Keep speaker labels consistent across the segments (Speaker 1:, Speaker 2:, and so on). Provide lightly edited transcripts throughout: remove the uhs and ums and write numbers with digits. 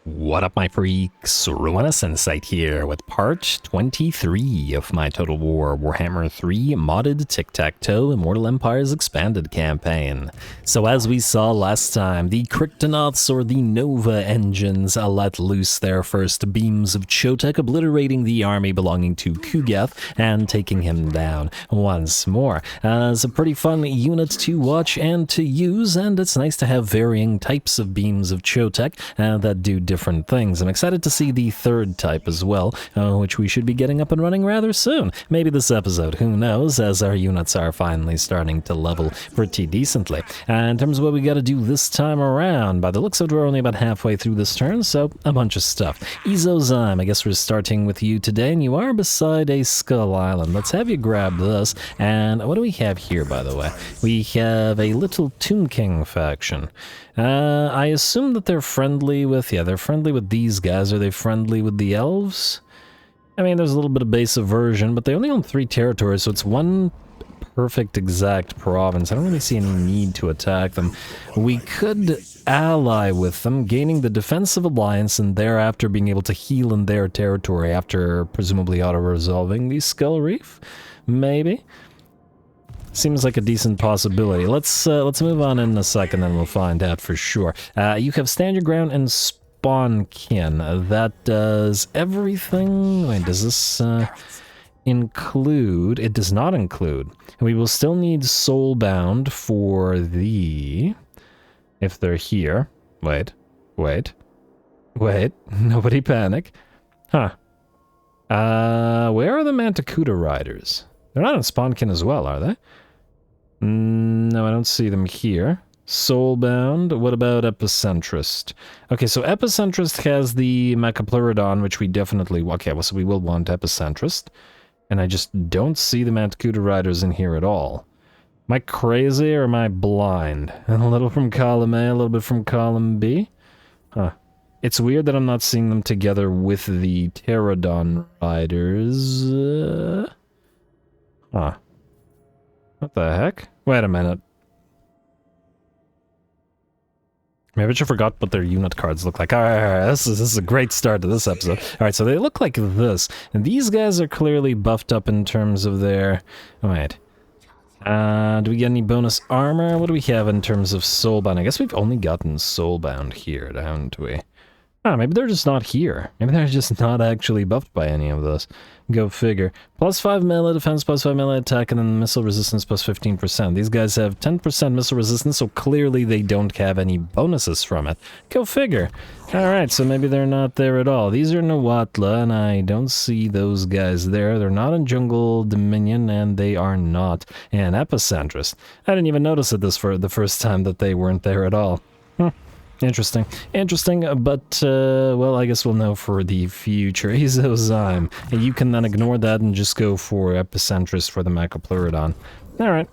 Speaker 1: What up, my freaks? RuinusInsight here with part 23 of my Total War Warhammer 3 modded Tiktaq'to Immortal Empires Expanded campaign. So as we saw last time, the Kryptonauts or the Nova engines let loose their first beams of Sotek, obliterating the army belonging to Kugath and taking him down once more. It's a pretty fun unit to watch and to use, and it's nice to have varying types of beams of Sotek that do different things. I'm excited to see the third type as well, which we should be getting up and running rather soon. Maybe this episode, who knows, as our units are finally starting to level pretty decently. In terms of what we got to do this time around, by the looks of it, we're only about halfway through this turn, so a bunch of stuff. Ezozyme, I guess we're starting with you today, and you are beside a Skull Island. Let's have you grab this, and what do we have here, by the way? We have a little Tomb King faction. I assume that they're friendly with, they're friendly with these guys. Are they friendly with the elves? I mean, there's a little bit of base aversion, but they only own 3 territories, so it's one perfect exact province. I don't really see any need to attack them. We could ally with them, gaining the defensive alliance and thereafter being able to heal in their territory after presumably auto-resolving the Skull Reef? Maybe? Seems like a decent possibility. Let's move on in a second, and we'll find out for sure. You have Stand Your Ground and Spawnkin. That does everything. Wait, does this include? It does not include. We will still need Soulbound for the... if they're here. Wait. Nobody panic. Huh. Where are the Manticuda Riders? They're not in Spawnkin as well, are they? No, I don't see them here. Soulbound, what about Epicentrist? Okay, so Epicentrist has the Mechapleurodon, which we definitely... okay, well, so we will want Epicentrist. And I just don't see the Manticuda Riders in here at all. Am I crazy or am I blind? And a little from column A, a little bit from column B? Huh. It's weird that I'm not seeing them together with the Pterodon Riders. Huh. What the heck? Wait a minute. Maybe I just forgot what their unit cards look like. Alright, this is a great start to this episode. Alright, so they look like this. And these guys are clearly buffed up in terms of their... wait. Do we get any bonus armor? What do we have in terms of Soulbound? I guess we've only gotten Soulbound here, haven't we? Maybe they're just not here. Maybe they're just not actually buffed by any of this. Go figure. Plus 5 melee defense, plus 5 melee attack, and then missile resistance plus 15%. These guys have 10% missile resistance, so clearly they don't have any bonuses from it. Go figure. Alright, so maybe they're not there at all. These are Nawatla, and I don't see those guys there. They're not in Jungle Dominion, and they are not in Epicentrist. I didn't even notice it for the first time that they weren't there at all. Interesting, but, well, I guess we'll know for the future. Ezozyme. And you can then ignore that and just go for Epicentrist for the Mechapleurodon. Alright.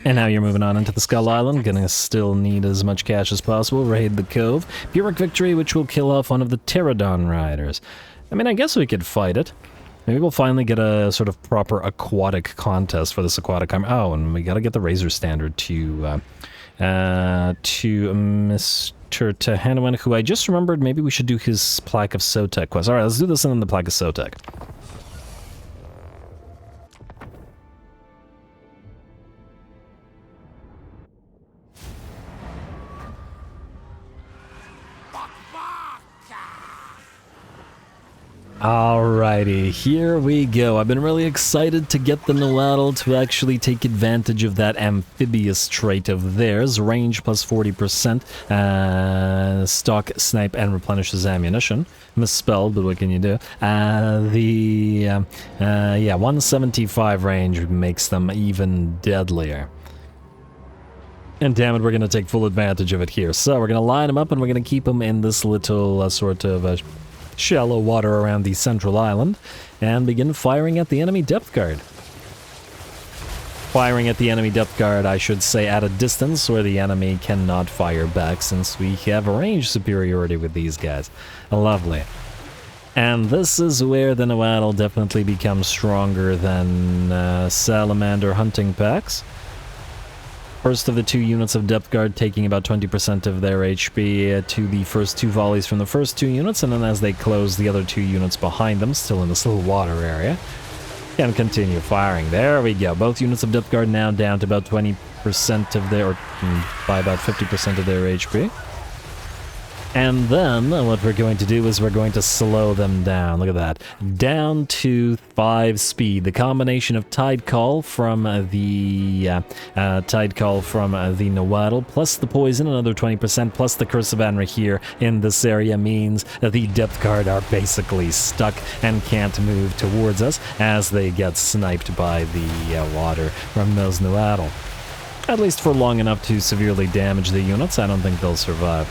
Speaker 1: And now you're moving on into the Skull Island, gonna still need as much cash as possible, raid the Cove. Pyrrhic Victory, which will kill off one of the Pterodon Riders. I mean, I guess we could fight it. Maybe we'll finally get a sort of proper aquatic contest for this aquatic armor. Oh, and we gotta get the Razor Standard to Mr. Tehanawan, who I just remembered maybe we should do his Plaque of Sotek quest. Alright, let's do this and then the Plaque of Sotek. Alrighty, here we go. I've been really excited to get the Nawatl to actually take advantage of that amphibious trait of theirs. Range plus 40%, stock, snipe, and replenishes ammunition. Misspelled, but what can you do? 175 range makes them even deadlier. And damn it, we're going to take full advantage of it here. So we're going to line them up and we're going to keep them in this little sort of... shallow water around the central island, and begin firing at the enemy depth guard. Firing at the enemy depth guard, I should say, at a distance where the enemy cannot fire back, since we have range superiority with these guys. Lovely. And this is where the Nawatl definitely becomes stronger than salamander hunting packs. First of the 2 units of depth guard taking about 20% of their HP to the first 2 volleys from the first 2 units, and then as they close, the other 2 units behind them, still in this little water area, can continue firing. There we go. Both units of depth guard now down to about 20% of their, or by about 50% of their HP. And then what we're going to do is we're going to slow them down. Look at that. Down to 5 speed. The combination of Tide Call from the Nahuatl plus the poison, another 20%, plus the Curse of Anra here in this area means that the depth guard are basically stuck and can't move towards us as they get sniped by the water from those Nahuatl. At least for long enough to severely damage the units. I don't think they'll survive.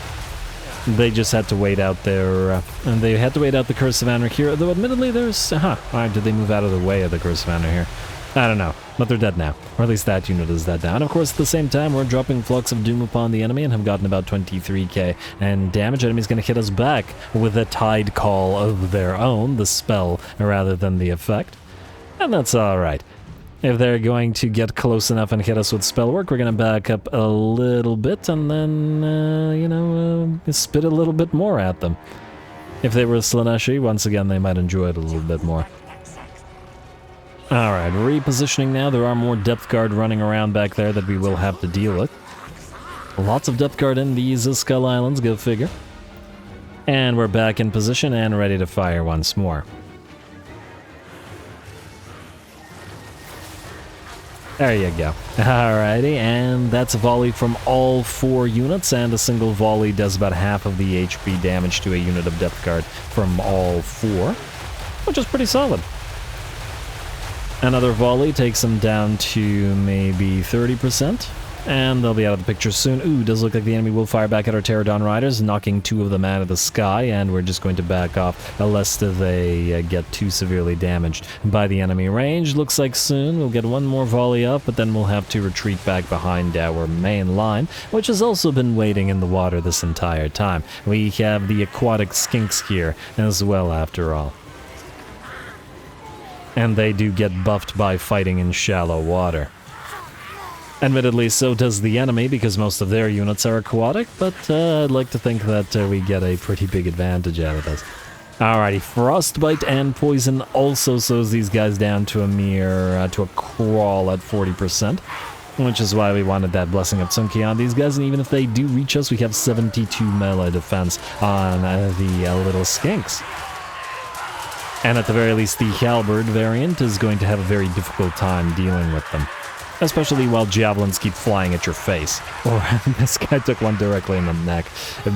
Speaker 1: They just had to wait out their, the Curse of Anra here, though admittedly there's, why did they move out of the way of the Curse of Anra here? I don't know, but they're dead now, or at least that unit is dead now. And of course at the same time we're dropping Flux of Doom upon the enemy and have gotten about 23k, and damage. Enemy's gonna hit us back with a Tide Call of their own, the spell rather than the effect, and that's alright. If they're going to get close enough and hit us with spell work, we're going to back up a little bit and then, spit a little bit more at them. If they were Slaaneshi, once again, they might enjoy it a little bit more. Alright, repositioning now. There are more depth guard running around back there that we will have to deal with. Lots of depth guard in these Skull Islands, go figure. And we're back in position and ready to fire once more. There you go. Alrighty, and that's a volley from all 4 units, and a single volley does about half of the HP damage to a unit of depth guard from all 4, which is pretty solid. Another volley takes them down to maybe 30%, and they'll be out of the picture soon. Ooh, does look like the enemy will fire back at our Pterodon Riders, knocking 2 of them out of the sky, and we're just going to back off lest they get too severely damaged by the enemy range. Looks like soon we'll get 1 more volley up, but then we'll have to retreat back behind our main line, which has also been waiting in the water this entire time. We have the aquatic skinks here as well, after all. And they do get buffed by fighting in shallow water. Admittedly, so does the enemy, because most of their units are aquatic, but I'd like to think that we get a pretty big advantage out of this. Alrighty, Frostbite and Poison also slows these guys down to a mere, to a crawl at 40%, which is why we wanted that Blessing of Tsunki on these guys, and even if they do reach us, we have 72 melee defense on the little skinks. And at the very least, the Halberd variant is going to have a very difficult time dealing with them. Especially while javelins keep flying at your face. Oh, this guy took one directly in the neck.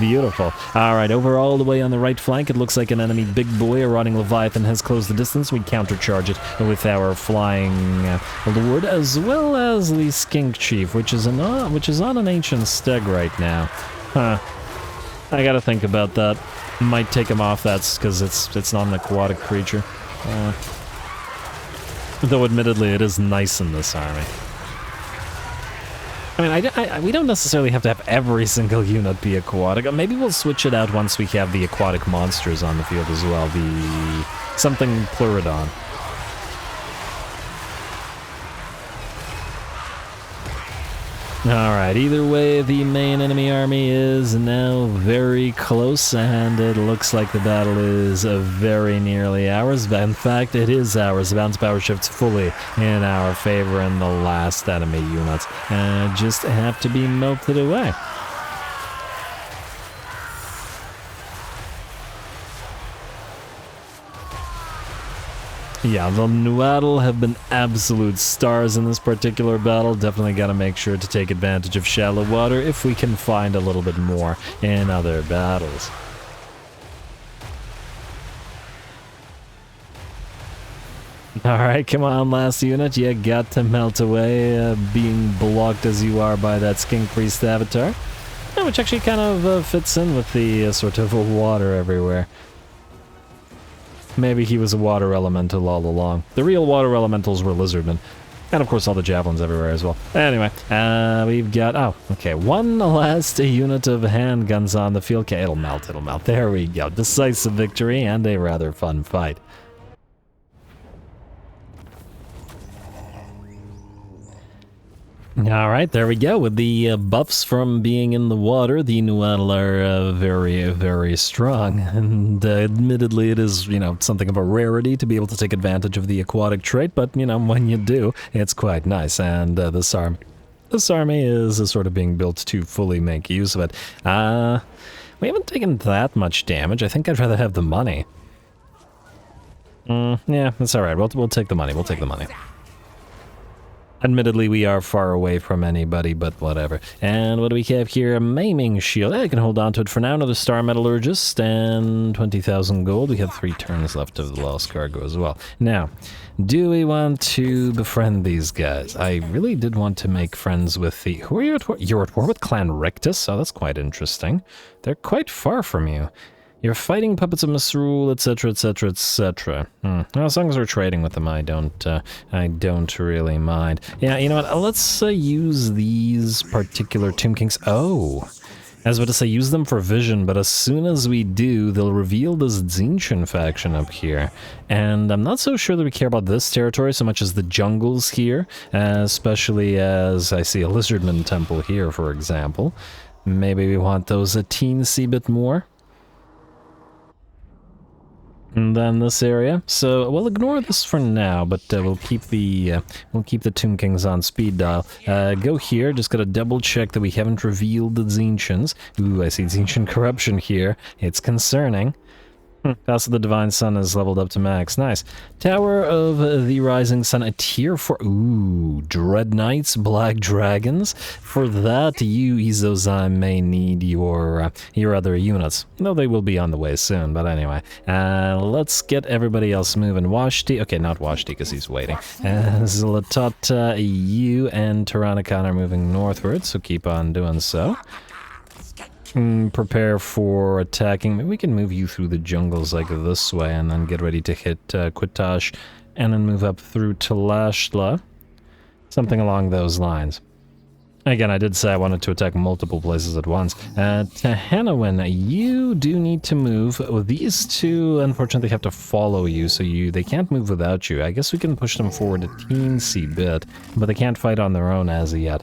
Speaker 1: Beautiful. Alright, over all the way on the right flank, it looks like an enemy big boy, a rotting Leviathan, has closed the distance. We countercharge it with our flying Lord, as well as the Skink Chief, which is on an ancient steg right now. Huh. I gotta think about that. Might take him off, that's because it's not an aquatic creature. Though admittedly, it is nice in this army. I mean, we don't necessarily have to have every single unit be aquatic. Maybe we'll switch it out once we have the aquatic monsters on the field as well. Something Pleurodon. Alright, either way, the main enemy army is now very close, and it looks like the battle is very nearly ours. In fact, it is ours. The bounce power shifts fully in our favor, and the last enemy units just have to be melted away. Yeah, the Nahuatl have been absolute stars in this particular battle. Definitely got to make sure to take advantage of shallow water if we can find a little bit more in other battles. Alright, come on, last unit. You got to melt away, being blocked as you are by that Skink Priest avatar. Which actually kind of fits in with the sort of water everywhere. Maybe he was a water elemental all along. The real water elementals were lizardmen. And of course all the javelins everywhere as well. Anyway, we've got, one last unit of handguns on the field. Okay, it'll melt. There we go. Decisive victory and a rather fun fight. All right, there we go. With the buffs from being in the water, the Nual are very, very strong. And admittedly, it is, something of a rarity to be able to take advantage of the aquatic trait. But, when you do, it's quite nice. And this army is sort of being built to fully make use of it. We haven't taken that much damage. I think I'd rather have the money. Yeah, that's all right. We'll take the money. We'll take the money. Admittedly, we are far away from anybody, but whatever. And what do we have here? A maiming shield. I can hold on to it for now. Another star metallurgist and 20,000 gold. We have 3 turns left of the lost cargo as well. Now, do we want to befriend these guys? I really did want to make friends with the... Who are you at war? You're at war with Clan Rictus? Oh, that's quite interesting. They're quite far from you. You're fighting puppets of Misrule, etc., etc., etc. Well, as long as we're trading with them, I don't really mind. Yeah, you know what? Let's use these particular Tomb Kings. Oh, I was about to say use them for vision, but as soon as we do, they'll reveal this Tzeentch faction up here. And I'm not so sure that we care about this territory so much as the jungles here, especially as I see a Lizardmen temple here, for example. Maybe we want those a teensy bit more. And then this area, so we'll ignore this for now, but we'll keep the Tomb Kings on speed dial. Go here, just gotta double check that we haven't revealed the Tzeentchans. Ooh, I see Tzeentchan corruption here. It's concerning. Pass of the Divine Sun is leveled up to max. Nice. Tower of the Rising Sun, a tier 4. Ooh, Dread Knights, Black Dragons. For that, you, Izozai, may need your other units. Though they will be on the way soon, but anyway. Let's get everybody else moving. Washti, okay, not Washti because he's waiting. Zlatata, you and Tyrannicon are moving northward, so keep on doing so. Prepare for attacking. Maybe we can move you through the jungles like this way and then get ready to hit Qitash and then move up through Tlaqua. Something along those lines. Again, I did say I wanted to attack multiple places at once. Tehanawan, you do need to move. These two, unfortunately, have to follow you, so they can't move without you. I guess we can push them forward a teensy bit, but they can't fight on their own as yet.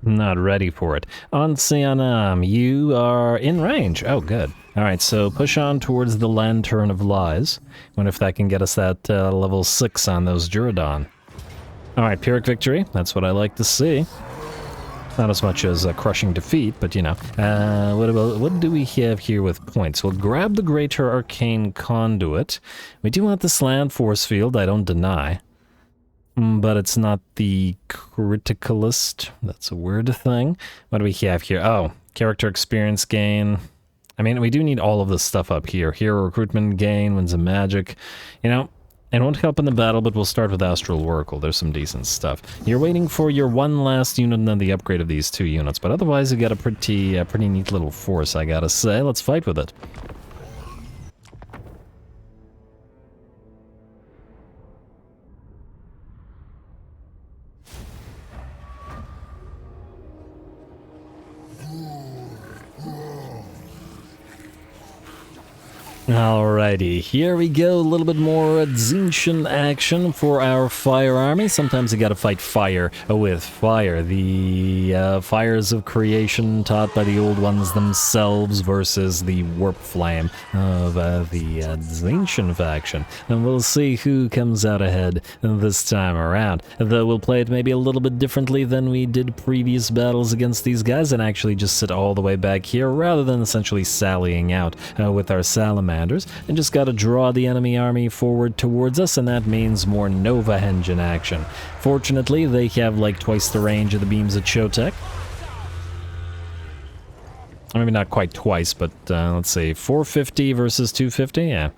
Speaker 1: Not ready for it. Ancianam, you are in range. Oh, good. Alright, so push on towards the Lantern of Lies. Wonder if that can get us that level 6 on those Duradon. Alright, Pyrrhic victory. That's what I like to see. Not as much as crushing defeat, but what do we have here with points? We'll grab the Greater Arcane Conduit. We do want this land force field, I don't deny. But it's not the criticalist. That's a weird thing. What do we have here? Oh, character experience gain. I mean, we do need all of this stuff up here. Hero recruitment gain, Winds of Magic. It won't help in the battle, but we'll start with Astral Oracle. There's some decent stuff. You're waiting for your one last unit and then the upgrade of these 2 units. But otherwise, you got a pretty neat little force, I gotta say. Let's fight with it. Alrighty, here we go, a little bit more Tzeentch action for our fire army. Sometimes you gotta fight fire with fire. The fires of creation taught by the old ones themselves versus the warp flame of the Tzeentch faction. And we'll see who comes out ahead this time around. Though we'll play it maybe a little bit differently than we did previous battles against these guys and actually just sit all the way back here rather than essentially sallying out with our salamanders. And just gotta draw the enemy army forward towards us, and that means more Nova Engine action. Fortunately, they have like twice the range of the beams of Sotek. Maybe not quite twice, but let's see, 450 versus 250, yeah.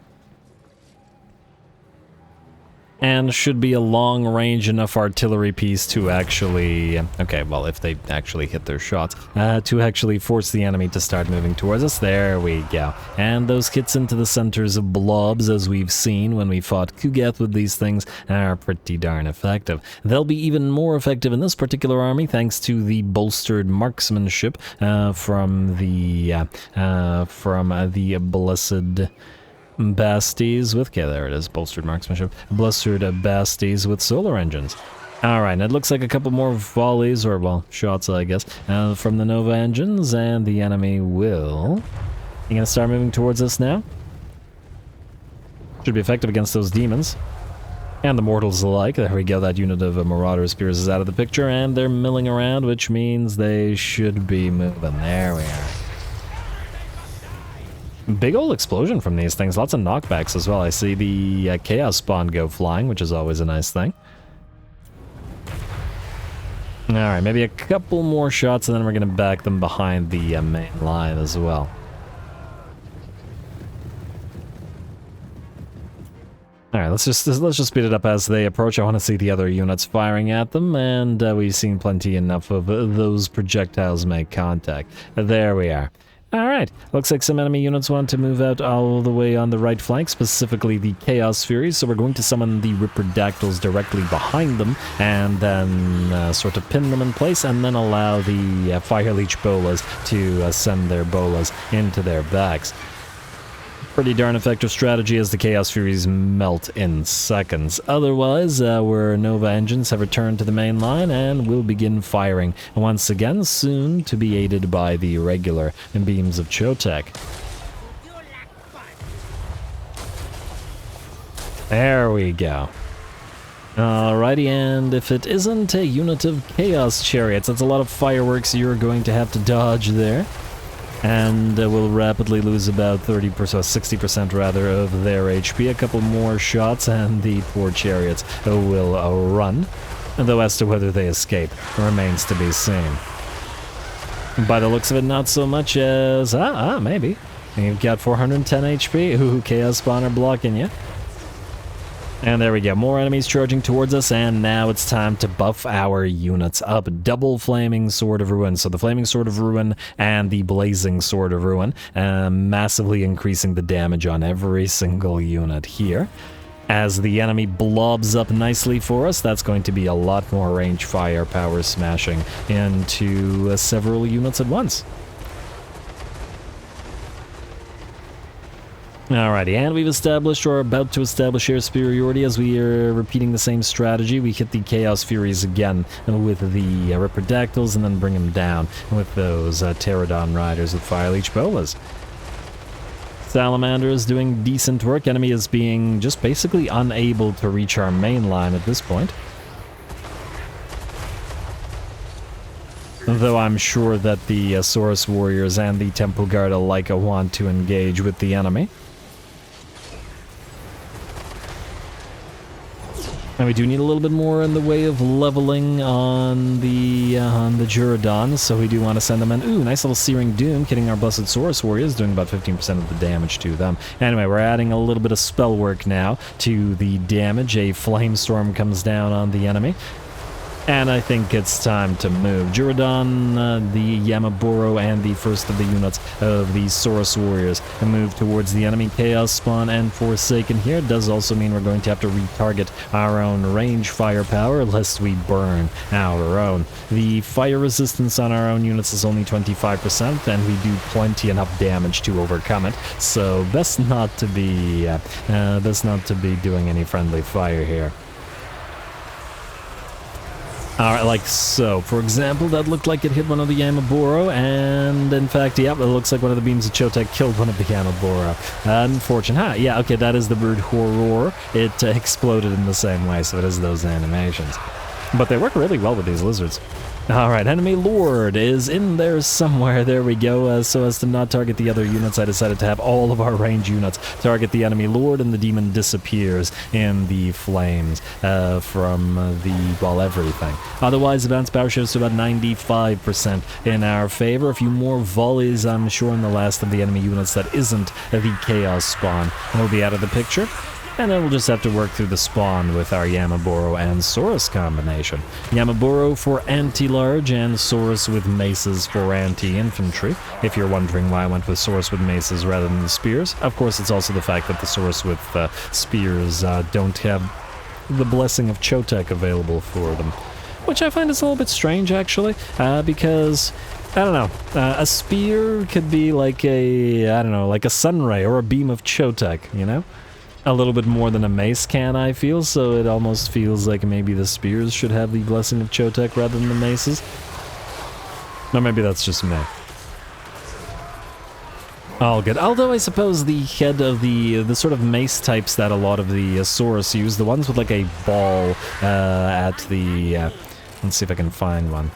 Speaker 1: And should be a long-range enough artillery piece to actually... Okay, well, if they actually hit their shots, to actually force the enemy to start moving towards us. There we go. And those hits into the centers of blobs, as we've seen when we fought Kugath with these things, are pretty darn effective. They'll be even more effective in this particular army, thanks to the bolstered marksmanship from the Blessed... Basties with... Okay, there it is, bolstered marksmanship. Bolstered Basties with solar engines. Alright, and it looks like a couple more volleys, or, well, shots, I guess, from the Nova engines, and the enemy will... You gonna start moving towards us now? Should be effective against those demons. And the mortals alike. There we go, that unit of Marauder Spears is out of the picture, and they're milling around, which means they should be moving. There we are. Big old explosion from these things, lots of knockbacks as well. I see the Chaos Spawn go flying, which is always a nice thing. Alright, maybe a couple more shots and then we're going to back them behind the main line as well. Alright, let's just speed it up as they approach. I want to see the other units firing at them, and we've seen plenty enough of those projectiles make contact. There we are. Alright, looks like some enemy units want to move out all the way on the right flank, specifically the Chaos Furies, so we're going to summon the Ripperdactyls directly behind them, and then sort of pin them in place, and then allow the Fire Leech Bolas to send their bolas into their backs. Pretty darn effective strategy as the Chaos Furies melt in seconds. Otherwise, our Nova engines have returned to the main line and will begin firing once again, soon to be aided by the regular beams of Sotek. There we go. Alrighty, and if it isn't a unit of Chaos Chariots, that's a lot of fireworks you're going to have to dodge there. And will rapidly lose about 30%, 60% rather, of their HP. A couple more shots and the poor chariots will run. Though as to whether they escape remains to be seen. By the looks of it, not so much as... maybe. You've got 410 HP. Ooh, Chaos Spawner blocking you. And there we go, more enemies charging towards us, and now it's time to buff our units up. Double Flaming Sword of Ruin, so the Flaming Sword of Ruin and the Blazing Sword of Ruin, massively increasing the damage on every single unit here. As the enemy blobs up nicely for us, that's going to be a lot more range firepower smashing into several units at once. Alrighty, and we've established, or are about to establish, air superiority as we are repeating the same strategy. We hit the Chaos Furies again with the Ripperdactyls and then bring them down with those Pterodon Riders with Fire Leech Bolas. Salamander is doing decent work. Enemy is being just basically unable to reach our main line at this point. Though I'm sure that the Saurus Warriors and the Temple Guard alike want to engage with the enemy. And we do need a little bit more in the way of leveling on the Juradon, so we do want to send them in. Ooh, nice little Searing Doom, hitting our Blessed Saurus Warriors, doing about 15% of the damage to them. Anyway, we're adding a little bit of spell work now to the damage. A Flamestorm comes down on the enemy. And I think it's time to move. Juradon, the Yamaboro, and the first of the units of the Saurus Warriors move towards the enemy. Chaos Spawn and Forsaken here does also mean we're going to have to retarget our own range firepower lest we burn our own. The fire resistance on our own units is only 25%, and we do plenty enough damage to overcome it. So best not to be doing any friendly fire here. Alright, like so. For example, that looked like it hit one of the Yamaboro, and in fact, yep, it looks like one of the beams of Sotek killed one of the Yamaboro. Unfortunate. Yeah, okay, that is the Brood Horror. It exploded in the same way, so it is those animations. But they work really well with these lizards. Alright, Enemy Lord is in there somewhere. There we go. So as to not target the other units, I decided to have all of our range units target the Enemy Lord, and the demon disappears in the flames from everything. Otherwise, the bounce power shows to about 95% in our favor. A few more volleys, I'm sure, in the last of the enemy units that isn't the Chaos Spawn will be out of the picture. And then we'll just have to work through the spawn with our Yamaboro and Saurus combination. Yamaboro for anti-large and Saurus with maces for anti-infantry. If you're wondering why I went with Saurus with maces rather than the spears, of course it's also the fact that the Saurus with spears don't have the blessing of Sotek available for them. Which I find is a little bit strange, actually, because... I don't know, a spear could be like a, I don't know, like a sunray or a beam of Sotek, you know? a little bit more than a mace can, I feel, so it almost feels like maybe the spears should have the blessing of Sotek rather than the maces. Or maybe that's just me. All good. Although I suppose the head of the sort of mace types that a lot of the Saurus use, the ones with like a ball at the... let's see if I can find one.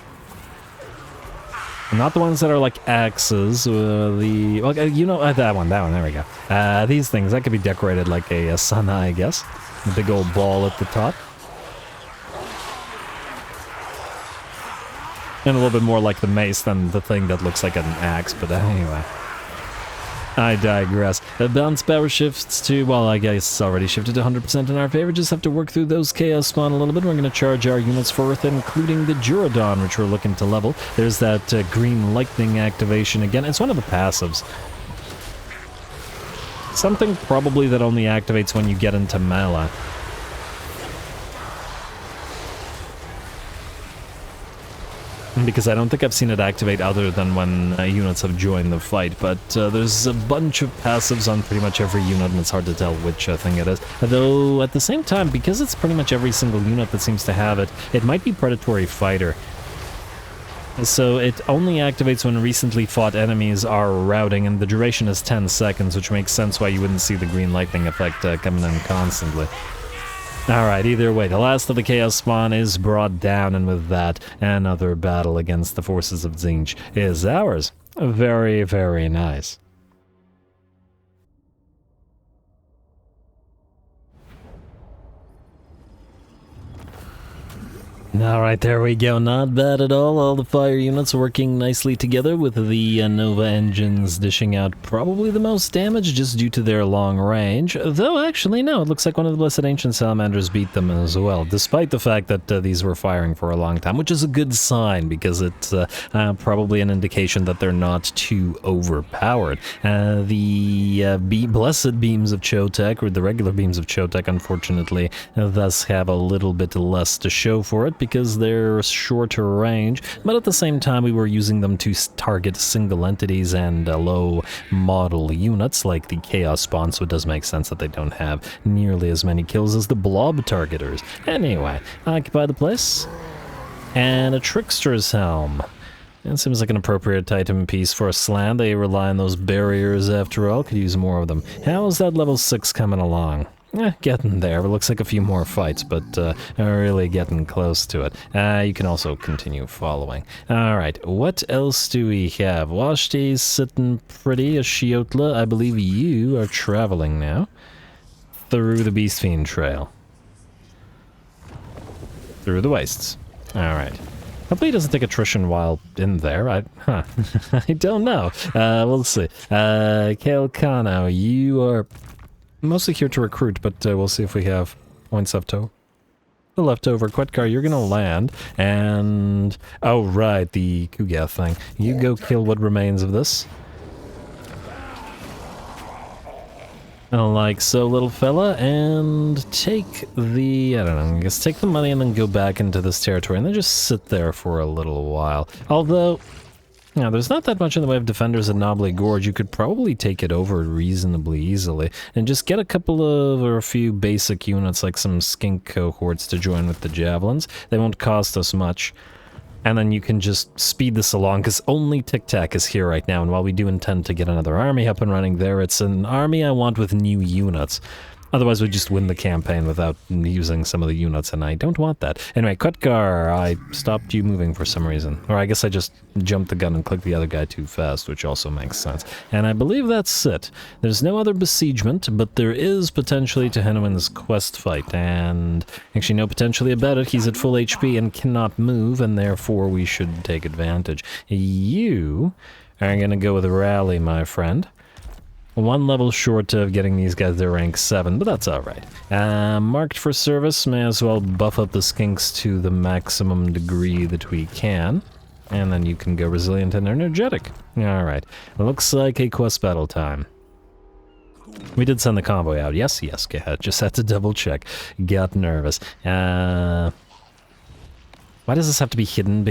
Speaker 1: Not the ones that are like axes, well, you know, that one, there we go. These things, that could be decorated like a sun, I guess. The big old ball at the top. And a little bit more like the mace than the thing that looks like an axe, but anyway. I digress. The bounce power shifts to, well, I guess it's already shifted to 100% in our favor. Just have to work through those chaos spawn a little bit. We're going to charge our units forth, including the Duradon, which we're looking to level. There's that green lightning activation again. It's one of the passives. Something probably that only activates when you get into melee. Because I don't think I've seen it activate other than when units have joined the fight, but there's a bunch of passives on pretty much every unit, and it's hard to tell which thing it is. Though, at the same time, because it's pretty much every single unit that seems to have it, it might be Predatory Fighter. So it only activates when recently fought enemies are routing, and the duration is 10 seconds, which makes sense why you wouldn't see the green lightning effect coming in constantly. Alright, either way, the last of the Chaos Spawn is brought down, and with that, another battle against the forces of Tzeentch is ours. Very, very nice. Alright, there we go. Not bad at all. All the fire units working nicely together with the Nova engines dishing out probably the most damage just due to their long range. Though, actually, no, it looks like one of the Blessed Ancient Salamanders beat them as well, despite the fact that these were firing for a long time, which is a good sign because it's probably an indication that they're not too overpowered. The Blessed Beams of Sotek, or the regular Beams of Sotek, unfortunately, thus have a little bit less to show for it, because they're shorter range, but at the same time we were using them to target single entities and low model units like the Chaos Spawn, so it does make sense that they don't have nearly as many kills as the Blob targeters. Anyway, occupy the place, and a Trickster's Helm. It seems like an appropriate item piece for a slam. They rely on those barriers after all, could use more of them. How's that level 6 coming along? Getting there. It looks like a few more fights, but really getting close to it. You can also continue following. Alright, what else do we have? Washti's sitting pretty. Ashiotla, I believe you are traveling now through the Beast Fiend Trail. Through the wastes. Alright. Hopefully he doesn't take attrition while in there. I don't know. We'll see. Kale Kano, you are mostly here to recruit, but we'll see if we have points left over. Quetkar, you're gonna land, and... oh, right, the Kugath thing. You go kill what remains of this. Like so, little fella, and take the... I don't know, I guess take the money and then go back into this territory, and then just sit there for a little while. Although... now, there's not that much in the way of defenders at Knobbly Gorge. You could probably take it over reasonably easily, and just get a couple of, or a few basic units, like some skink cohorts to join with the javelins. They won't cost us much. And then you can just speed this along, because only Tiktaq'to is here right now, and while we do intend to get another army up and running there, it's an army I want with new units. Otherwise, we just win the campaign without using some of the units, and I don't want that. Anyway, Quetkar, I stopped you moving for some reason. Or I guess I just jumped the gun and clicked the other guy too fast, which also makes sense. And I believe that's it. There's no other besiegement, but there is potentially Tehenwin's quest fight, and actually no potentially about it. He's at full HP and cannot move, and therefore we should take advantage. You are going to go with a rally, my friend. One level short of getting these guys to rank 7, but that's alright. Marked for service, may as well buff up the skinks to the maximum degree that we can. And then you can go resilient and energetic. Alright, looks like a quest battle time. We did send the convoy out, yes, go ahead, just had to double check. Got nervous. Why does this have to be hidden?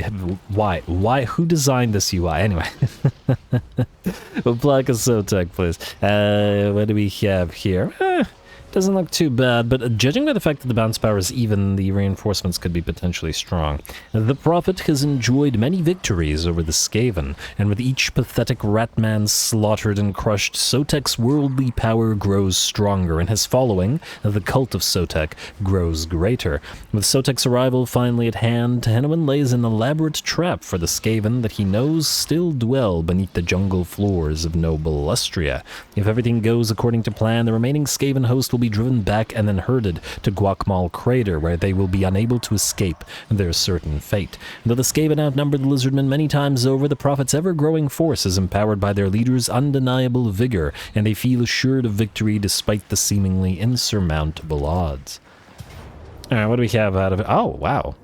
Speaker 1: Why? Who designed this UI? Anyway. Well, Plaque of Sotek, please. What do we have here? Doesn't look too bad, but judging by the fact that the bounce power is even, the reinforcements could be potentially strong. The Prophet has enjoyed many victories over the Skaven, and with each pathetic ratman slaughtered and crushed, Sotek's worldly power grows stronger, and his following, the Cult of Sotek, grows greater. With Sotek's arrival finally at hand, Tehenowyn lays an elaborate trap for the Skaven that he knows still dwell beneath the jungle floors of noble Lustria. If everything goes according to plan, the remaining Skaven host will be driven back and then herded to Guacmal Crater, where they will be unable to escape their certain fate. Though the Skaven outnumber the Lizardmen many times over, the Prophet's ever-growing force is empowered by their leader's undeniable vigor, and they feel assured of victory despite the seemingly insurmountable odds. Alright, what do we have out of it? Oh, wow.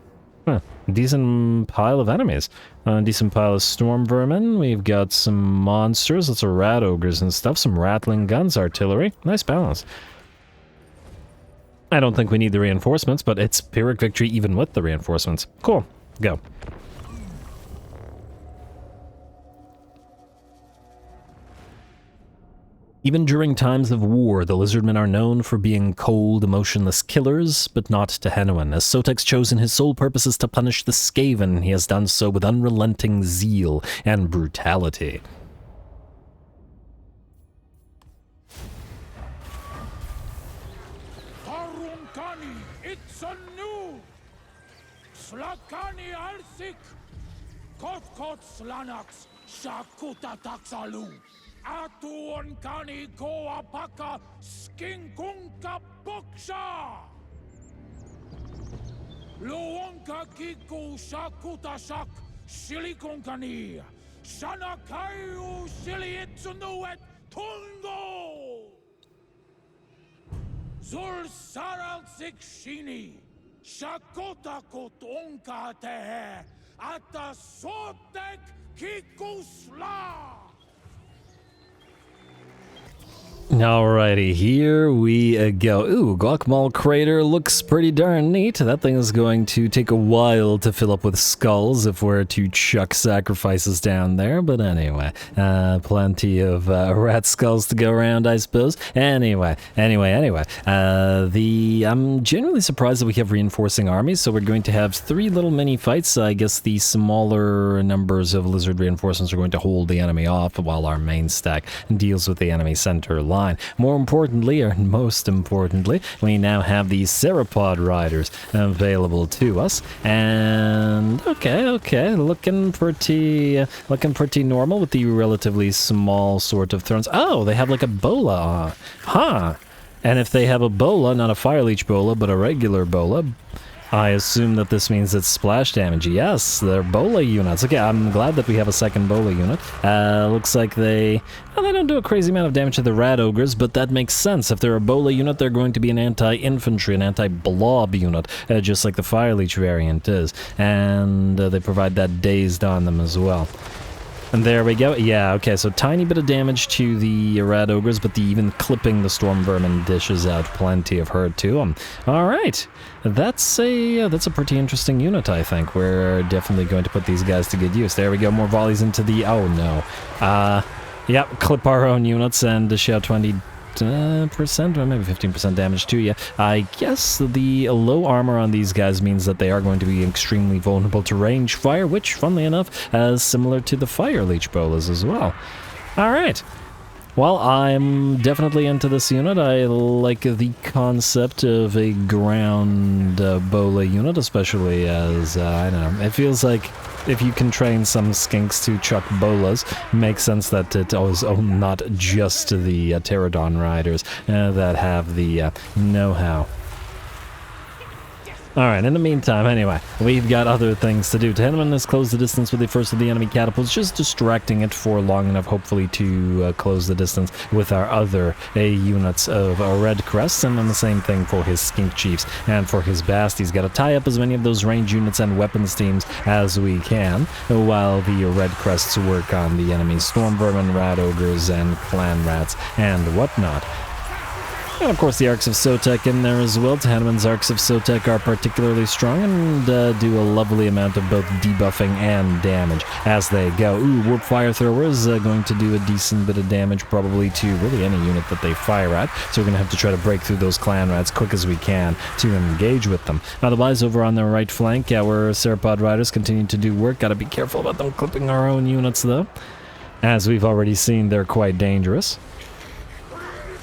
Speaker 1: Huh. Decent pile of enemies. Decent pile of storm vermin. We've got some monsters, lots of rat ogres and stuff, some rattling guns, artillery. Nice balance. I don't think we need the reinforcements, but it's Pyrrhic victory even with the reinforcements. Cool. Go. Even during times of war, the Lizardmen are known for being cold, emotionless killers, but not Tehenowyn. As Sotek's chosen his sole purpose is to punish the Skaven, he has done so with unrelenting zeal and brutality.
Speaker 2: Slakani alsik, kot slanax, shakuta taxalu, atuon kani goa paka, skinkunka boksha. Luonka kiku shakuta shak, silikonkani, shanakayu siliitsunuet tungo. Zul saral shini. Shakota kotonka tehe, ata sotek kikusla.
Speaker 1: Alrighty, here we go. Ooh, Guacmal Crater looks pretty darn neat. That thing is going to take a while to fill up with skulls if we're to chuck sacrifices down there. But anyway, plenty of rat skulls to go around, I suppose. Anyway. I'm genuinely surprised that we have reinforcing armies, so we're going to have 3 little mini fights. I guess the smaller numbers of lizard reinforcements are going to hold the enemy off while our main stack deals with the enemy center line. More importantly, or most importantly, we now have these Ceropod riders available to us, and okay, looking pretty normal with the relatively small sort of thrones. Oh, they have like a bola, huh? And if they have a bola, not a fire leech bola, but a regular bola, I assume that this means it's splash damage. Yes, they're bola units. Okay, I'm glad that we have a second bola unit. Looks like they don't do a crazy amount of damage to the rat ogres, but that makes sense. If they're a bola unit, they're going to be an anti-infantry, an anti-blob unit, just like the fire leech variant is. And they provide that dazed on them as well. And there we go. Yeah, okay, so tiny bit of damage to the rat ogres, but even clipping the storm vermin dishes out plenty of hurt to them. Alright, that's a pretty interesting unit, I think. We're definitely going to put these guys to good use. There we go, more volleys into the... oh no. Yep, clip our own units and dish out 20% or maybe 15% damage to you. I guess the low armor on these guys means that they are going to be extremely vulnerable to range fire, which, funnily enough, is similar to the fire leech bolas as well. Alright. Well, I'm definitely into this unit. I like the concept of a ground bola unit, especially as, I don't know, it feels like if you can train some skinks to chuck bolas, it makes sense that it is not just the pterodon riders that have the know-how. Alright, in the meantime, anyway, we've got other things to do. Tehenowyn has closed the distance with the first of the enemy catapults, just distracting it for long enough, hopefully, to close the distance with our other units of Red Crests, and then the same thing for his Skink Chiefs and for his Bast. He's got to tie up as many of those range units and weapons teams as we can, while the Red Crests work on the enemy's Storm Vermin, Rat Ogres, and Clan Rats, and whatnot. And of course the Arcs of Sotek in there as well. Hanuman's Arcs of Sotek are particularly strong and do a lovely amount of both debuffing and damage as they go. Ooh, Warp Fire Thrower is going to do a decent bit of damage probably to really any unit that they fire at. So we're going to have to try to break through those clan rats quick as we can to engage with them. Otherwise, over on the right flank, our Sauropod Riders continue to do work. Got to be careful about them clipping our own units though. As we've already seen, they're quite dangerous.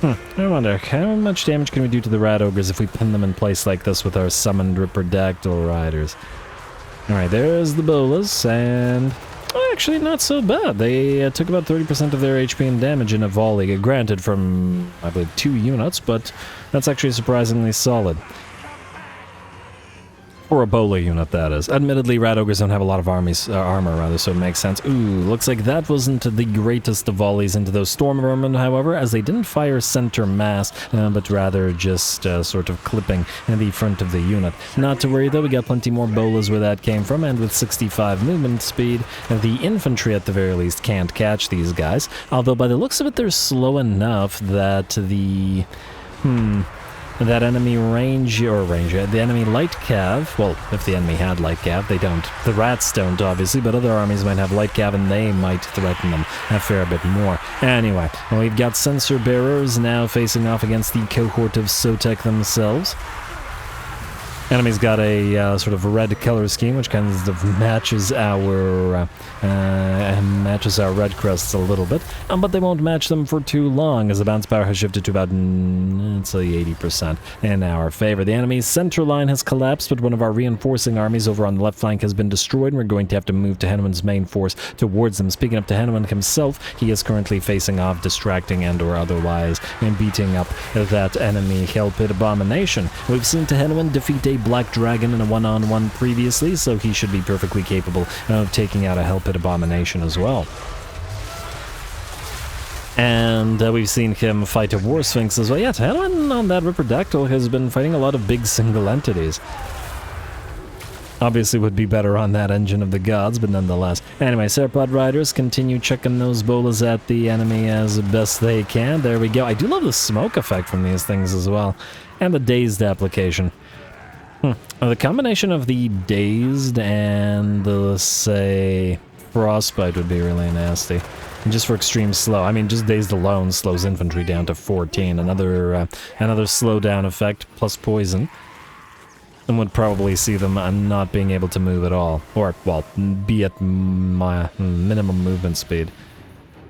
Speaker 1: I wonder, how much damage can we do to the Rat Ogres if we pin them in place like this with our summoned Ripperdactyl Riders? Alright, there's the Bolas, and... actually, not so bad. They took about 30% of their HP and damage in a volley, granted from, I believe, 2 units, but that's actually surprisingly solid. For a Bola unit, that is. Admittedly, Rat Ogres don't have a lot of armor, rather, so it makes sense. Ooh, looks like that wasn't the greatest of volleys into those Storm Vermin, however, as they didn't fire center mass, but rather just sort of clipping in the front of the unit. Not to worry, though, we got plenty more Bolas where that came from, and with 65 movement speed, the infantry, at the very least, can't catch these guys. Although, by the looks of it, they're slow enough that the... that enemy the enemy light cav, well, if the enemy had light cav, they don't. The rats don't, obviously, but other armies might have light cav and they might threaten them a fair bit more. Anyway, we've got sensor bearers now facing off against the cohort of Sotek themselves. Enemy's got a sort of red color scheme, which kind of matches our red crests a little bit, but they won't match them for too long, as the bounce power has shifted to about, let's say, 80% in our favor. The enemy's center line has collapsed, but one of our reinforcing armies over on the left flank has been destroyed, and we're going to have to move to Hanuman's main force towards them. Speaking up to Hanuman himself, he is currently facing off, distracting and or otherwise, and beating up that enemy Hell Pit Abomination. We've seen Hanuman defeat a Black Dragon in a one-on-one previously, so he should be perfectly capable of taking out a Hell Pit Abomination as well. And we've seen him fight a War Sphinx as well. Yeah, Hanuman on that Ripperdactyl has been fighting a lot of big single entities. Obviously would be better on that Engine of the Gods, but nonetheless. Anyway, Sauropod Riders continue chucking those bolas at the enemy as best they can. There we go. I do love the smoke effect from these things as well. And the dazed application. The combination of the dazed and the, say, frostbite would be really nasty. And just for extreme slow. I mean, just dazed alone slows infantry down to 14. Another slowdown effect plus poison. And would probably see them not being able to move at all. Or, well, be at my minimum movement speed.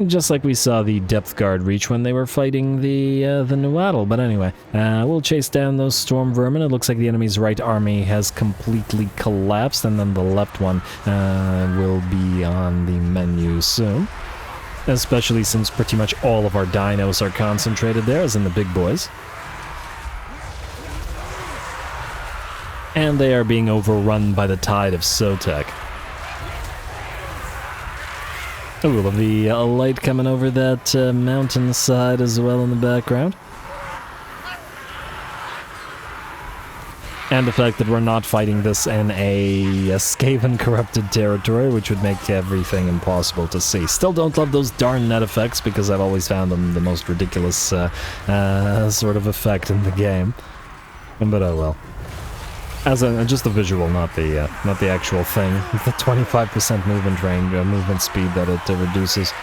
Speaker 1: Just like we saw the depth guard reach when they were fighting the Nuatl. But anyway, we'll chase down those storm vermin. It looks like the enemy's right army has completely collapsed, and then the left one will be on the menu soon. Especially since pretty much all of our dinos are concentrated there, as in the big boys. And they are being overrun by the tide of Sotek. Ooh, love the light coming over that mountainside as well in the background. And the fact that we're not fighting this in a Skaven corrupted territory, which would make everything impossible to see. Still don't love those darn net effects, because I've always found them the most ridiculous sort of effect in the game. But oh well. As just the visual, not the actual thing. The 25% movement range, movement speed that it reduces.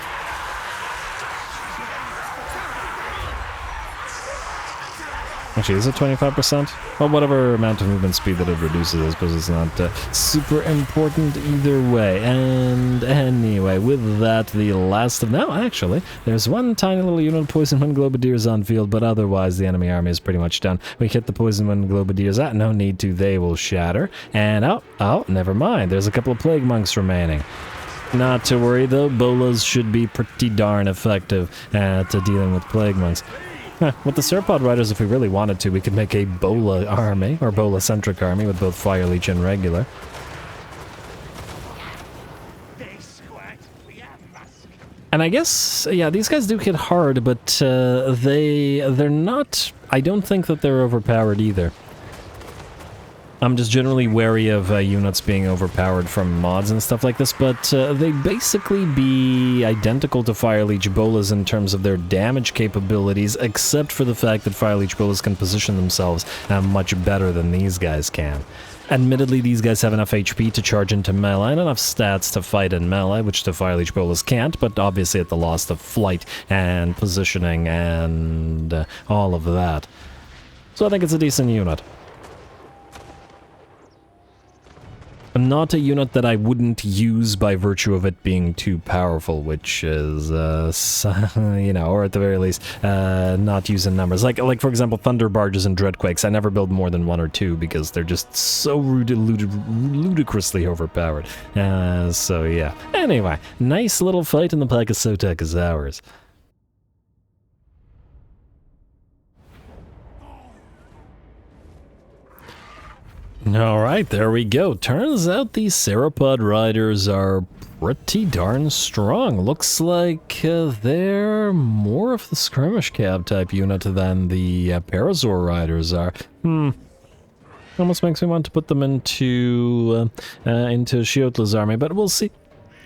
Speaker 1: Actually, is it 25%? Well, whatever amount of movement speed that it reduces, I suppose it's not super important either way. And anyway, with that, the last of... No, actually, there's one tiny little unit of Poison Wind Globadiers on field, but otherwise the enemy army is pretty much done. We hit the Poison Wind Globadiers. No need to. They will shatter. And oh, never mind. There's a couple of Plague Monks remaining. Not to worry, though. Bolas should be pretty darn effective at dealing with Plague Monks. With the Sauropod Riders, if we really wanted to, we could make a Bola army, or Bola-centric army, with both Fire Leech and regular. And I guess, yeah, these guys do hit hard, but they're not... I don't think that they're overpowered either. I'm just generally wary of units being overpowered from mods and stuff like this, but they basically be identical to Fire Leech Bolas in terms of their damage capabilities, except for the fact that Fire Leech Bolas can position themselves much better than these guys can. Admittedly, these guys have enough HP to charge into melee and enough stats to fight in melee, which the Fire Leech Bolas can't, but obviously at the loss of flight and positioning and all of that. So I think it's a decent unit. Not a unit that I wouldn't use by virtue of it being too powerful, which is, you know, or at the very least, not using numbers. Like for example, Thunder Barges and Dreadquakes, I never build more than 1 or 2 because they're just so ludicrously overpowered. So yeah. Anyway, nice little fight in the Plaque of Sotek is ours. Alright, there we go. Turns out these Sauropod riders are pretty darn strong. Looks like they're more of the skirmish cab type unit than the Parasaur riders are. Almost makes me want to put them into Shiotla's army, but we'll see.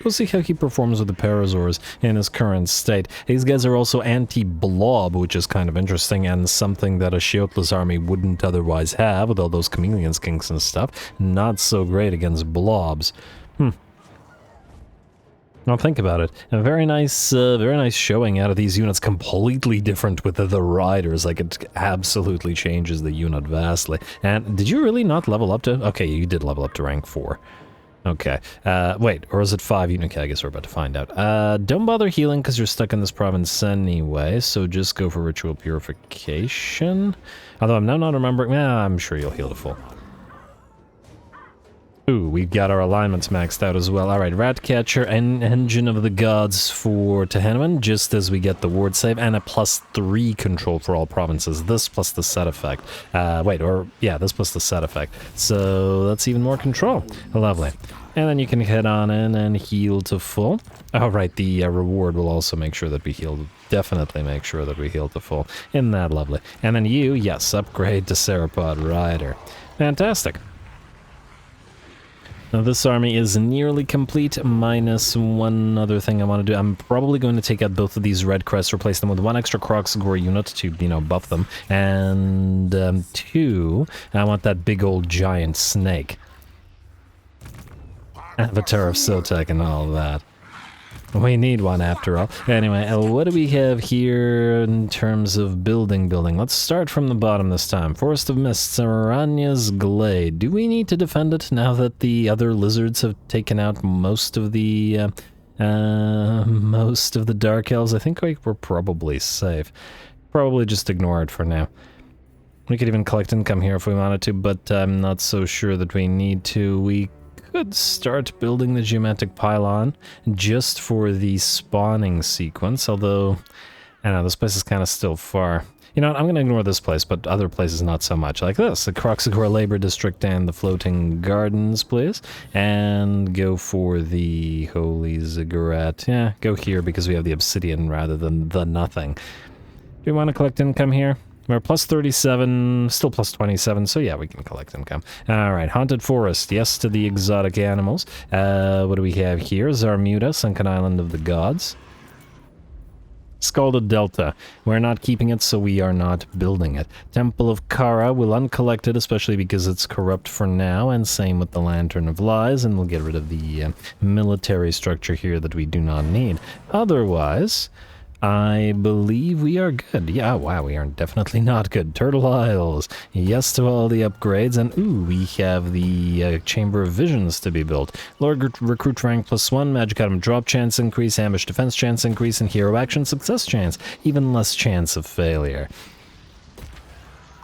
Speaker 1: We'll see how he performs with the Parasaurs in his current state. These guys are also anti-blob, which is kind of interesting, and something that a Shiotla's army wouldn't otherwise have, with all those chameleon skinks and stuff. Not so great against blobs. Now think about it. A very nice showing out of these units, completely different with the riders. Like, it absolutely changes the unit vastly. And did you really not level up to... Okay, you did level up to rank 4. Okay, wait, or is it 5? Okay, I guess we're about to find out. Don't bother healing because you're stuck in this province anyway, so just go for Ritual Purification. Although I'm now not remembering, I'm sure you'll heal to full. Ooh, we've got our alignments maxed out as well. Alright, Ratcatcher and Engine of the Gods for Tehenuan, just as we get the ward save, and a +3 control for all provinces. This plus the set effect. This plus the set effect. So that's even more control. Lovely. And then you can head on in and heal to full. Alright, the reward will also make sure that we heal. Definitely make sure that we heal to full. Isn't that lovely? And then you, yes, upgrade to Sauropod Rider. Fantastic. Now this army is nearly complete, minus one other thing I want to do. I'm probably going to take out both of these red crests, replace them with 1 extra Kroxigor unit to, you know, buff them, and 2, I want that big old giant snake. Avatar of Sotek and all that. We need one after all. Anyway, what do we have here in terms of building? Let's start from the bottom this time. Forest of Mists, Aranya's Glade. Do we need to defend it now that the other lizards have taken out most of the Dark Elves? I think we're probably safe. Probably just ignore it for now. We could even collect income here if we wanted to, but I'm not so sure that we need to. We could start building the geomantic pylon just for the spawning sequence, although, I don't know, this place is kind of still far. You know what, I'm going to ignore this place, but other places not so much. Like this, the Kroxigor Labor District and the Floating Gardens, please. And go for the Holy Ziggurat. Yeah, go here because we have the Obsidian rather than the nothing. Do we want to collect income here? We're +37, still +27, so yeah, we can collect income. Alright, Haunted Forest, yes to the exotic animals. What do we have here? Zarmuta, Sunken Island of the Gods. Scalded Delta. We're not keeping it, so we are not building it. Temple of Kara, we'll uncollect it, especially because it's corrupt for now, and same with the Lantern of Lies, and we'll get rid of the military structure here that we do not need. Otherwise, I believe we are good. Yeah, wow, we are definitely not good. Turtle Isles. Yes to all the upgrades. And, ooh, we have the Chamber of Visions to be built. Lord Recruit rank +1, magic item drop chance increase, ambush defense chance increase, and hero action success chance. Even less chance of failure.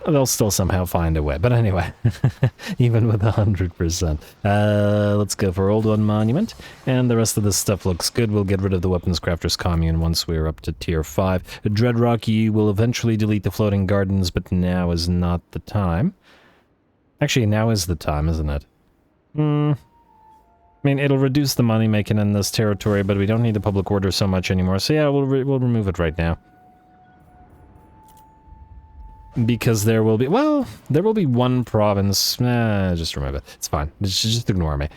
Speaker 1: They'll still somehow find a way. But anyway, even with 100%. Let's go for Old One Monument. And the rest of this stuff looks good. We'll get rid of the Weapons Crafters Commune once we're up to Tier 5. Dreadrock, you will eventually delete the Floating Gardens, but now is not the time. Actually, now is the time, isn't it? I mean, it'll reduce the money making in this territory, but we don't need the public order so much anymore. So yeah, we'll remove it right now. Because there will be, well, there will be one province. Just remember, it's fine. Just ignore me.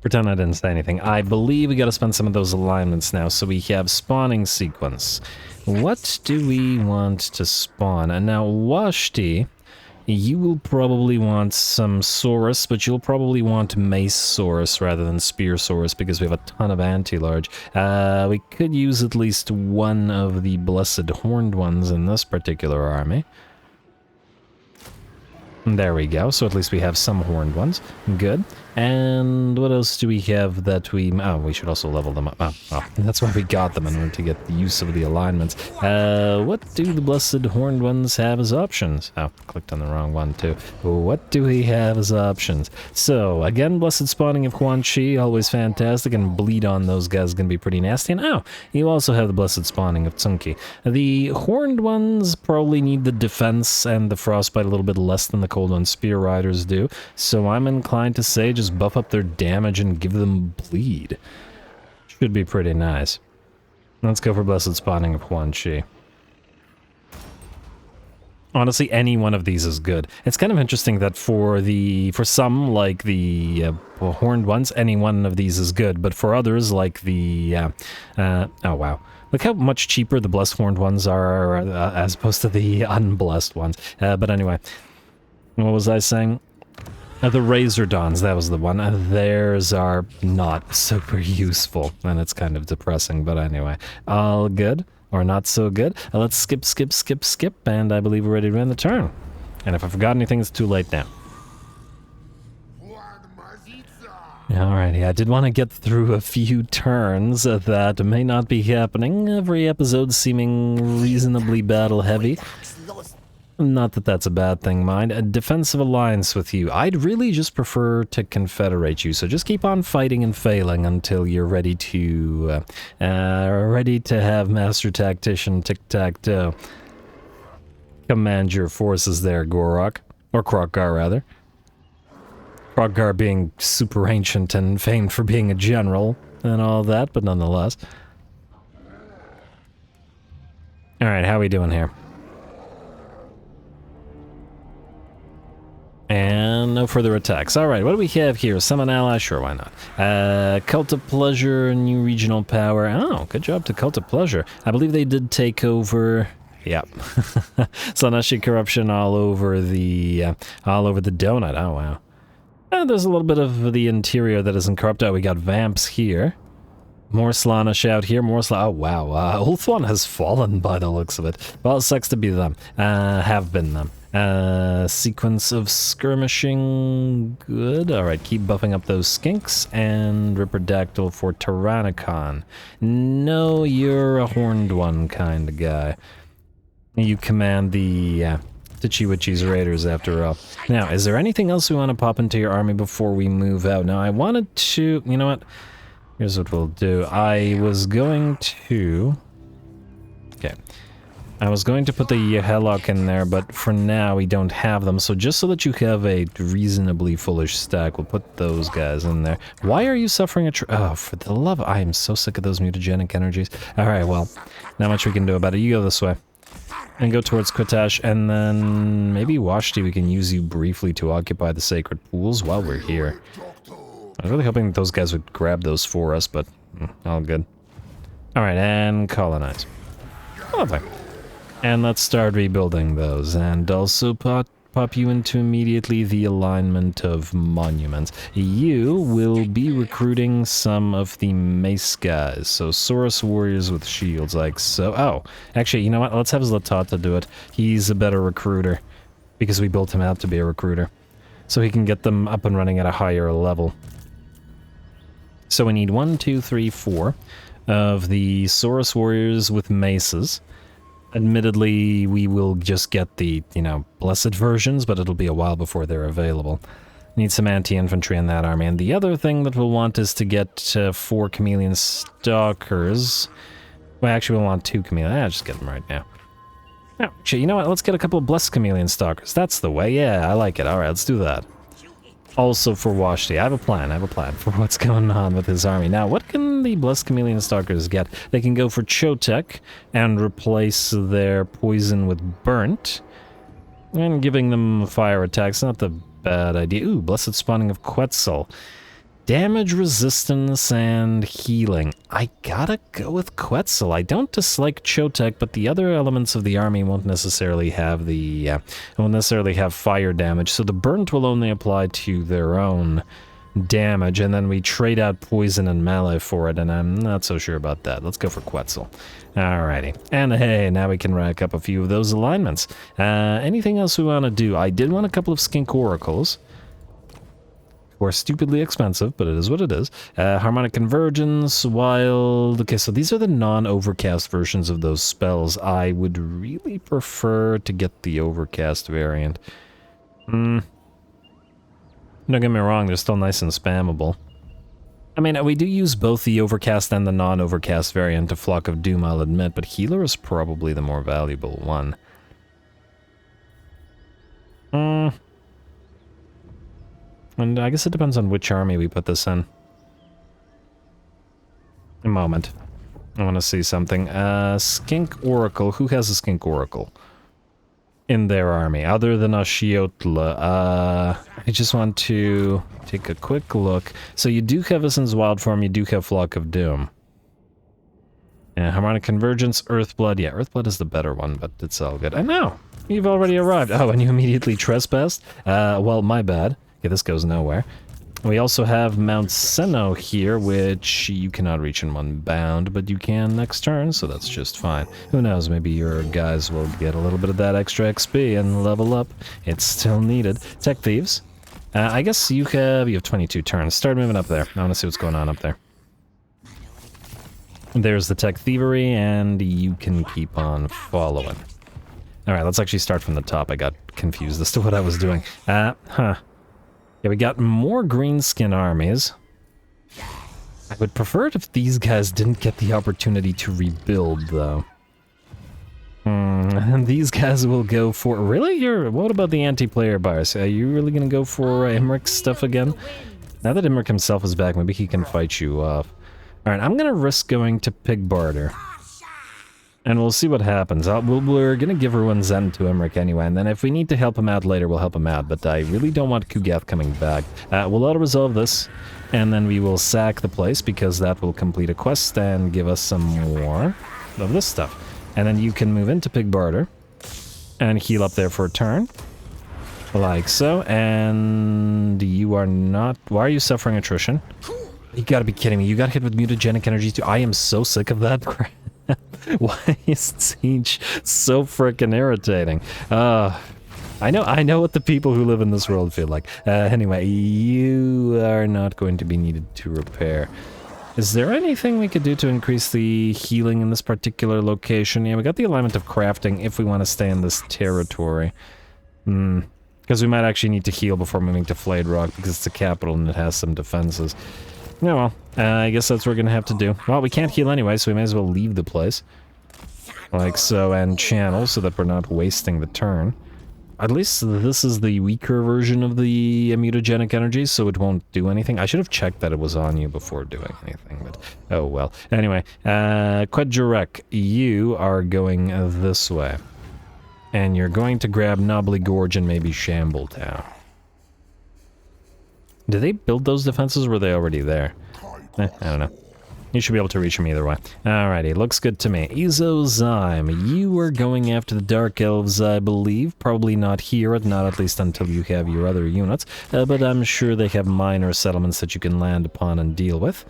Speaker 1: Pretend I didn't say anything. I believe we gotta spend some of those alignments now. So we have spawning sequence. What do we want to spawn? And now, Washti, you will probably want some Saurus, but you'll probably want Mace Saurus rather than Spear Saurus because we have a ton of anti-large. We could use at least one of the Blessed Horned ones in this particular army. There we go, so at least we have some horned ones. Good. And what else do we have that we... Oh, we should also level them up. Oh, that's where we got them in order to get the use of the alignments. What do the Blessed Horned ones have as options? Oh, clicked on the wrong one too. What do we have as options? So, again, Blessed Spawning of Quan Chi, always fantastic, and Bleed on those guys is going to be pretty nasty. And oh, you also have the Blessed Spawning of Tsunki. The Horned ones probably need the defense and the Frostbite a little bit less than the Cold One Spear Riders do, so I'm inclined to say just buff up their damage and give them bleed. Should be pretty nice. Let's go for Blessed Spawning of Quan Chi. Honestly, any one of these is good. It's kind of interesting that for some, like the horned ones, any one of these is good, but for others, like the... oh, wow. Look how much cheaper the Blessed Horned ones are as opposed to the unblessed ones. But anyway, what was I saying? The Razor Dawns, that was the one. Theirs are not super useful, and it's kind of depressing, but anyway. All good, or not so good. Let's skip, and I believe we're ready to end the turn. And if I forgot anything, it's too late now. Alrighty, I did want to get through a few turns that may not be happening. Every episode seeming reasonably battle-heavy. Not that that's a bad thing, mind. A defensive alliance with you. I'd really just prefer to confederate you, so just keep on fighting and failing until you're ready to have Master Tactician Tiktaq'to command your forces there, Gorok. Or Krokgar, rather. Krokgar being super ancient and famed for being a general and all that, but nonetheless. Alright, how are we doing here? And no further attacks. Alright, what do we have here? Summon ally? Sure, why not? Cult of Pleasure, new regional power. Oh, good job to Cult of Pleasure. I believe they did take over... Yep. Slaaneshi corruption all over the donut. Oh, wow. There's a little bit of the interior that isn't corrupt. Oh, we got Vamps here. More Slaanesh out here, more Oh, wow. Ulthuan has fallen by the looks of it. Well, it sucks to be them. Have been them. Sequence of skirmishing. Good. Alright, keep buffing up those skinks. And Ripperdactyl for Tyrannicon. No, you're a horned one kind of guy. You command the Tichiwichi's Raiders after all. Now, is there anything else we want to pop into your army before we move out? Now, I wanted to... You know what? Here's what we'll do. I was going to... Okay. I was going to put the Yahelok in there, but for now we don't have them. So just so that you have a reasonably fullish stack, we'll put those guys in there. Why are you suffering oh, for the love... I am so sick of those mutagenic energies. Alright, well, not much we can do about it. You go this way. And go towards Quitash, and then maybe Washti, we can use you briefly to occupy the sacred pools while we're here. I was really hoping that those guys would grab those for us, but all good. Alright, and colonize. Lovely. And let's start rebuilding those, and also pop you into immediately the alignment of monuments. You will be recruiting some of the mace guys, so Saurus warriors with shields like so. Oh, actually, you know what? Let's have Zlatata do it. He's a better recruiter, because we built him out to be a recruiter. So he can get them up and running at a higher level. So we need 1, 2, 3, 4 of the Saurus warriors with maces. Admittedly, we will just get the, blessed versions, but it'll be a while before they're available. Need some anti-infantry in that army. And the other thing that we'll want is to get 4 chameleon stalkers. Well, actually, we'll want 2 chameleon. Just get them right now. No, actually, you know what? Let's get a couple of blessed chameleon stalkers. That's the way. Yeah, I like it. Alright, let's do that. Also for Washti. I have a plan for what's going on with his army. Now, what can the Blessed Chameleon Stalkers get? They can go for Chotek and replace their poison with burnt. And giving them fire attacks, not the bad idea. Ooh, Blessed Spawning of Quetzal. Damage resistance and healing. I gotta go with Quetzal. I don't dislike Chotek, but the other elements of the army won't necessarily have fire damage. So the burnt will only apply to their own damage, and then we trade out poison and melee for it, and I'm not so sure about that. Let's go for Quetzal. Alrighty. And hey, now we can rack up a few of those alignments. Anything else we want to do? I did want a couple of Skink Oracles. Who are stupidly expensive, but it is what it is. Harmonic Convergence, Wild... Okay, so these are the non-overcast versions of those spells. I would really prefer to get the overcast variant. Don't get me wrong, they're still nice and spammable. I mean, we do use both the overcast and the non-overcast variant of Flock of Doom, I'll admit, but Healer is probably the more valuable one. And I guess it depends on which army we put this in. A moment. I want to see something. Skink Oracle. Who has a Skink Oracle in their army, other than Ashiotla? I just want to take a quick look. So you do have Essen's Wild Form, you do have Flock of Doom. Yeah, Harmonic Convergence, Earthblood. Yeah, Earthblood is the better one, but it's all good. I know! You've already arrived. Oh, and you immediately trespassed? Well, my bad. Okay, this goes nowhere. We also have Mount Seno here, which you cannot reach in one bound, but you can next turn, so that's just fine. Who knows, maybe your guys will get a little bit of that extra XP and level up. It's still needed. Tech Thieves. I guess you have 22 turns. Start moving up there. I want to see what's going on up there. There's the Tech Thievery, and you can keep on following. Alright, let's actually start from the top. I got confused as to what I was doing. Yeah, we got more greenskin armies. I would prefer it if these guys didn't get the opportunity to rebuild, though. And these guys will go for... Really? What about the anti-player bias? Are you really gonna go for Imric's stuff again? Now that Imric himself is back, maybe he can fight you off. Alright, I'm gonna risk going to Pig Barter. And we'll see what happens. We're gonna give Ruin Zen to Imric anyway, and then if we need to help him out later, we'll help him out, but I really don't want Kugath coming back. We'll auto-resolve this, and then we will sack the place, because that will complete a quest and give us some more of this stuff. And then you can move into Pig Barter, and heal up there for a turn. Like so, and you are not... Why are you suffering attrition? You gotta be kidding me, you got hit with mutagenic energy too? I am so sick of that crap. Why is Tzeentch so frickin' irritating? I know what the people who live in this world feel like. Anyway, you are not going to be needed to repair. Is there anything we could do to increase the healing in this particular location? Yeah, we got the alignment of crafting if we want to stay in this territory. Because we might actually need to heal before moving to Flayed Rock, because it's the capital and it has some defenses. Yeah, well, I guess that's what we're gonna have to do. Well, we can't heal anyway, so we may as well leave the place. Like so, and channel, so that we're not wasting the turn. At least this is the weaker version of the mutagenic energy, so it won't do anything. I should have checked that it was on you before doing anything, but oh well. Anyway, Quedjurek, you are going this way. And you're going to grab Knobbly Gorge and maybe Shambletown. Did they build those defenses, or were they already there? I don't know. You should be able to reach them either way. Alrighty, looks good to me. Izozyme, you are going after the Dark Elves, I believe. Probably not here, not at least until you have your other units. But I'm sure they have minor settlements that you can land upon and deal with.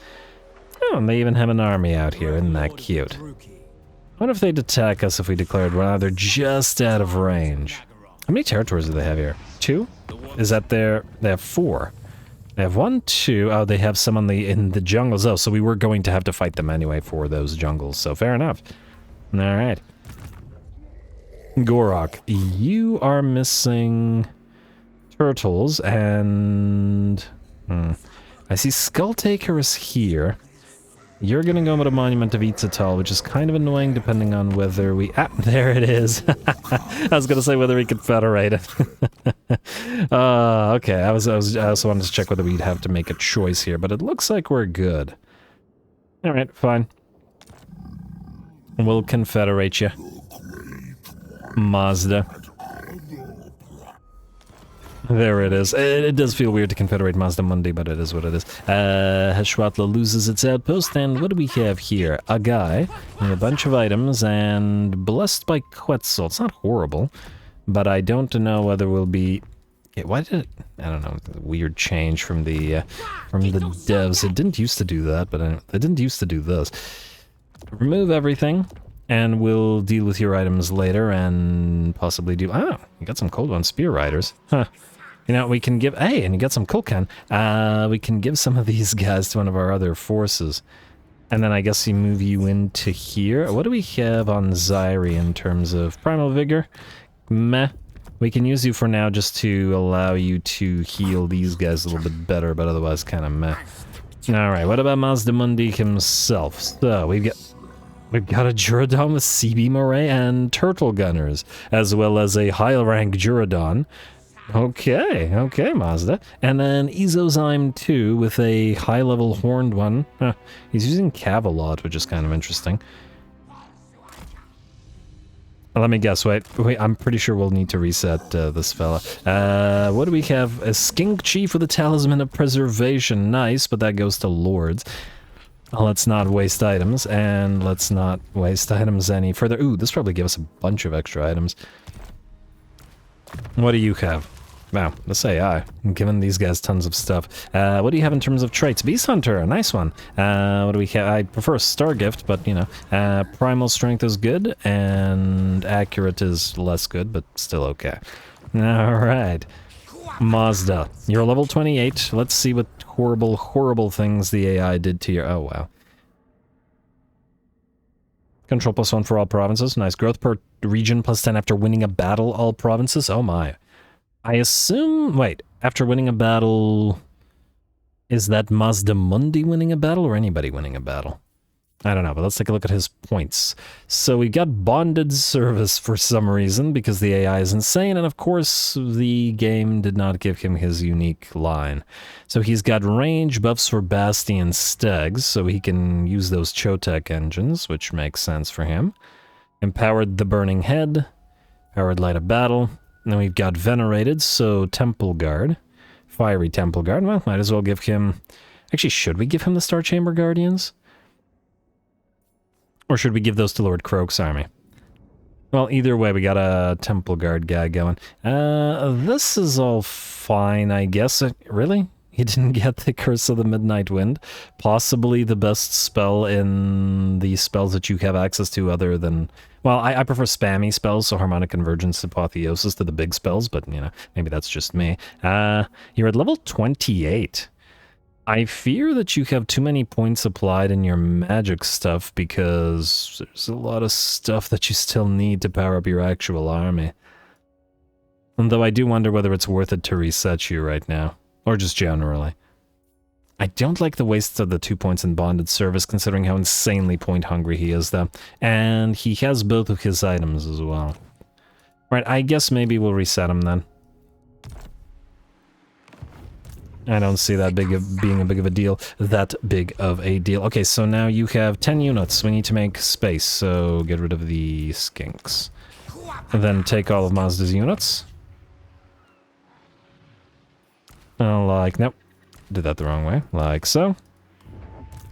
Speaker 1: Oh, and they even have an army out here, isn't that cute? I wonder if they'd attack us if we declared war. They're just out of range. How many territories do they have here? 2? Is that their... They have 4. They have 1, 2. Oh, they have some in the jungles. Oh, so we were going to have to fight them anyway for those jungles. So fair enough. All right. Gorok, you are missing turtles and... I see Skulltaker is here. You're gonna go with a Monument of Itzatal, which is kind of annoying depending on whether we... Ah, there it is. I was gonna say whether we could federate it. Okay, I also wanted to check whether we'd have to make a choice here, but it looks like we're good. Alright, fine. We'll confederate you. Mazda. There it is. It does feel weird to confederate Mazda Mundi, but it is what it is. Heshwatla loses its outpost, and what do we have here? A guy, and a bunch of items, and blessed by Quetzal. It's not horrible, but I don't know whether we'll be... Yeah, why did it... I don't know, weird change from the devs. It didn't used to do that, but it didn't used to do this. Remove everything, and we'll deal with your items later, and possibly do... Oh, you got some cold one spear riders. Huh. You know, we can give... Hey, and you got some Kulkan. We can give some of these guys to one of our other forces. And then I guess we move you into here. What do we have on Zyri in terms of Primal Vigor? Meh. We can use you for now just to allow you to heal these guys a little bit better, but otherwise kind of meh. Alright, what about Mazda Mundi himself? So, we've got a Juradon with CB Moray and Turtle Gunners, as well as a high-rank Juradon. Okay, Mazda. And then Ezozyme 2 with a high-level horned one. Huh. He's using Cavalot, which is kind of interesting. Let me guess, wait, I'm pretty sure we'll need to reset this fella. What do we have? A Skink Chief with a Talisman of Preservation. Nice, but that goes to Lords. Let's not waste items, and let's not waste items any further. Ooh, this probably gives us a bunch of extra items. What do you have? Wow, this AI. I'm giving these guys tons of stuff. What do you have in terms of traits? Beast Hunter, a nice one. What do we have? I prefer Star Gift, but, you know. Primal Strength is good, and Accurate is less good, but still okay. Alright. Mazda, you're level 28. Let's see what horrible, horrible things the AI did to your... Oh, wow. Control +1 for all provinces. Nice. Growth per region +10 after winning a battle, all provinces. Oh my. I assume... Wait, after winning a battle... Is that Mazda Mundi winning a battle or anybody winning a battle? I don't know, but let's take a look at his points. So we got Bonded Service for some reason, because the AI is insane, and of course the game did not give him his unique line. So he's got range buffs for Bastion Stegs, so he can use those Chotek engines, which makes sense for him. Empowered the Burning Head, Powered Light of Battle, and then we've got Venerated, so Temple Guard. Fiery Temple Guard, well, might as well give him... Actually, should we give him the Star Chamber Guardians? Or should we give those to Lord Croak's army? Well, either way, we got a Temple Guard guy going. This is all fine, I guess. Really? He didn't get the Curse of the Midnight Wind? Possibly the best spell in the spells that you have access to other than... Well, I prefer spammy spells, so Harmonic Convergence, Apotheosis to the big spells, but, you know, maybe that's just me. You're at level 28. I fear that you have too many points applied in your magic stuff because there's a lot of stuff that you still need to power up your actual army. And though I do wonder whether it's worth it to reset you right now, or just generally. I don't like the waste of the 2 points in Bonded Service considering how insanely point hungry he is though. And he has both of his items as well. Right, I guess maybe we'll reset him then. I don't see that being a big of a deal. Okay, so now you have 10 units. We need to make space, so get rid of the skinks. And then take all of Mazda's units. Like, nope. Did that the wrong way. Like so.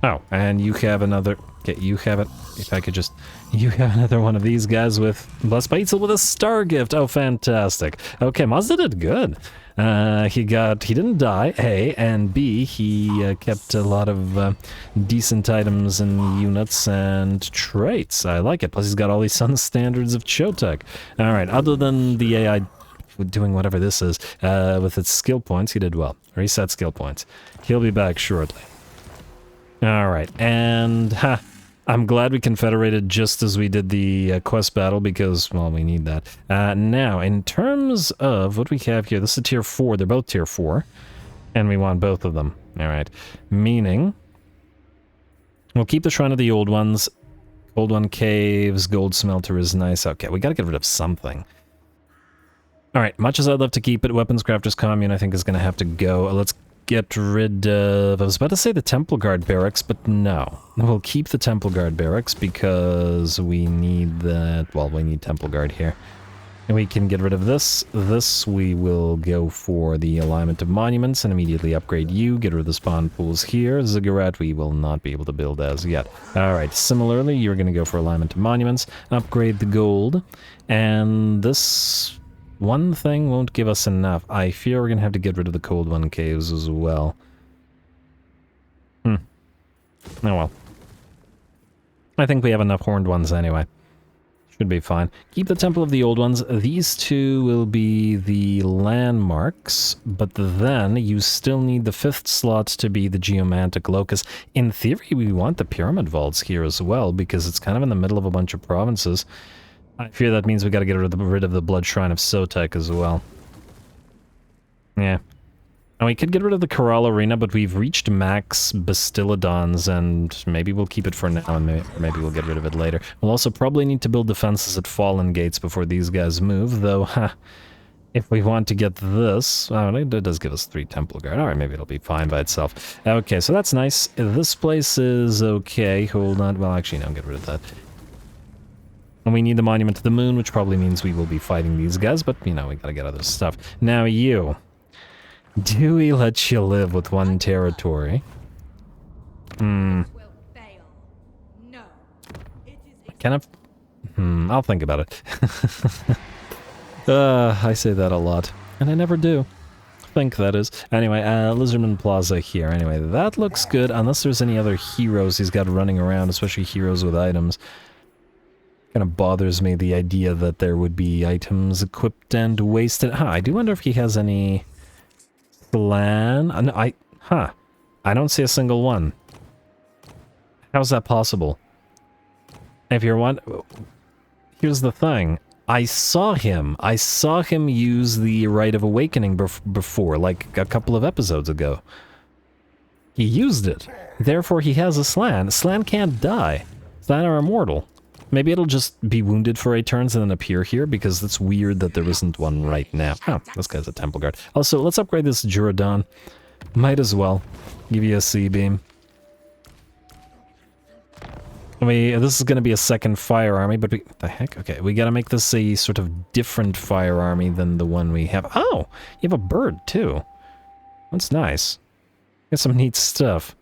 Speaker 1: Oh, and you have another... Okay, you have it. If I could just... You have another one of these guys with... Blessed by Itzel with a Star Gift. Oh, fantastic. Okay, Mazda did good. He didn't die, A, and B, he kept a lot of decent items and units and traits. I like it. Plus he's got all these Sun Standards of Chotek. Alright, other than the AI doing whatever this is, with its skill points, he did well. Reset skill points. He'll be back shortly. Alright, and I'm glad we confederated just as we did the quest battle because, well, we need that. Now, in terms of what we have here, this is tier 4. They're both tier 4. And we want both of them. Alright. Meaning, we'll keep the Shrine of the Old Ones. Old One Caves, Gold Smelter is nice. Okay, we gotta get rid of something. Alright, much as I'd love to keep it, Weapons Crafters Commune I think is going to have to go. Let's get rid of... I was about to say the Temple Guard Barracks, but no. We'll keep the Temple Guard Barracks because we need that... Well, we need Temple Guard here. And we can get rid of this. This we will go for the alignment of monuments and immediately upgrade you. Get rid of the spawn pools here. Ziggurat we will not be able to build as yet. Alright, similarly, you're going to go for alignment of monuments. Upgrade the gold. And this... one thing won't give us enough. I fear we're going to have to get rid of the Cold One Caves as well. Oh well. I think we have enough Horned Ones anyway. Should be fine. Keep the Temple of the Old Ones. These two will be the landmarks, but then you still need the 5th slot to be the Geomantic Locus. In theory, we want the Pyramid Vaults here as well, because it's kind of in the middle of a bunch of provinces. I fear that means we gotta get rid of the Blood Shrine of Sotek as well. Yeah. And we could get rid of the Corral Arena, but we've reached max Bastillodons, and maybe we'll keep it for now, and maybe we'll get rid of it later. We'll also probably need to build defenses at Fallen Gates before these guys move, though, if we want to get this... Oh, it does give us 3 Temple Guard. Alright, maybe it'll be fine by itself. Okay, so that's nice. This place is okay. Hold on. Well, actually, no, get rid of that. And we need the Monument to the Moon, which probably means we will be fighting these guys, but, you know, we gotta get other stuff. Now, you. Do we let you live with 1 territory? Kind of... I'll think about it. I say that a lot. And I never do. Think, that is. Anyway, Lizardmen Plaza here. Anyway, that looks good, unless there's any other heroes he's got running around, especially heroes with items. Kind of bothers me, the idea that there would be items equipped and wasted. I do wonder if he has any... Slan? I don't see a single one. How's that possible? If you're one... Here's the thing. I saw him use the Rite of Awakening before, like a couple of episodes ago. He used it. Therefore he has a Slan. Slan can't die. Slan are immortal. Maybe it'll just be wounded for 8 turns and then appear here, because it's weird that there isn't one right now. Oh, this guy's a Temple Guard. Also, let's upgrade this Juradon. Might as well. Give you a C-beam. This is going to be a 2nd fire army, but what the heck? Okay, we gotta make this a sort of different fire army than the one we have. Oh! You have a bird, too. That's nice. Got some neat stuff.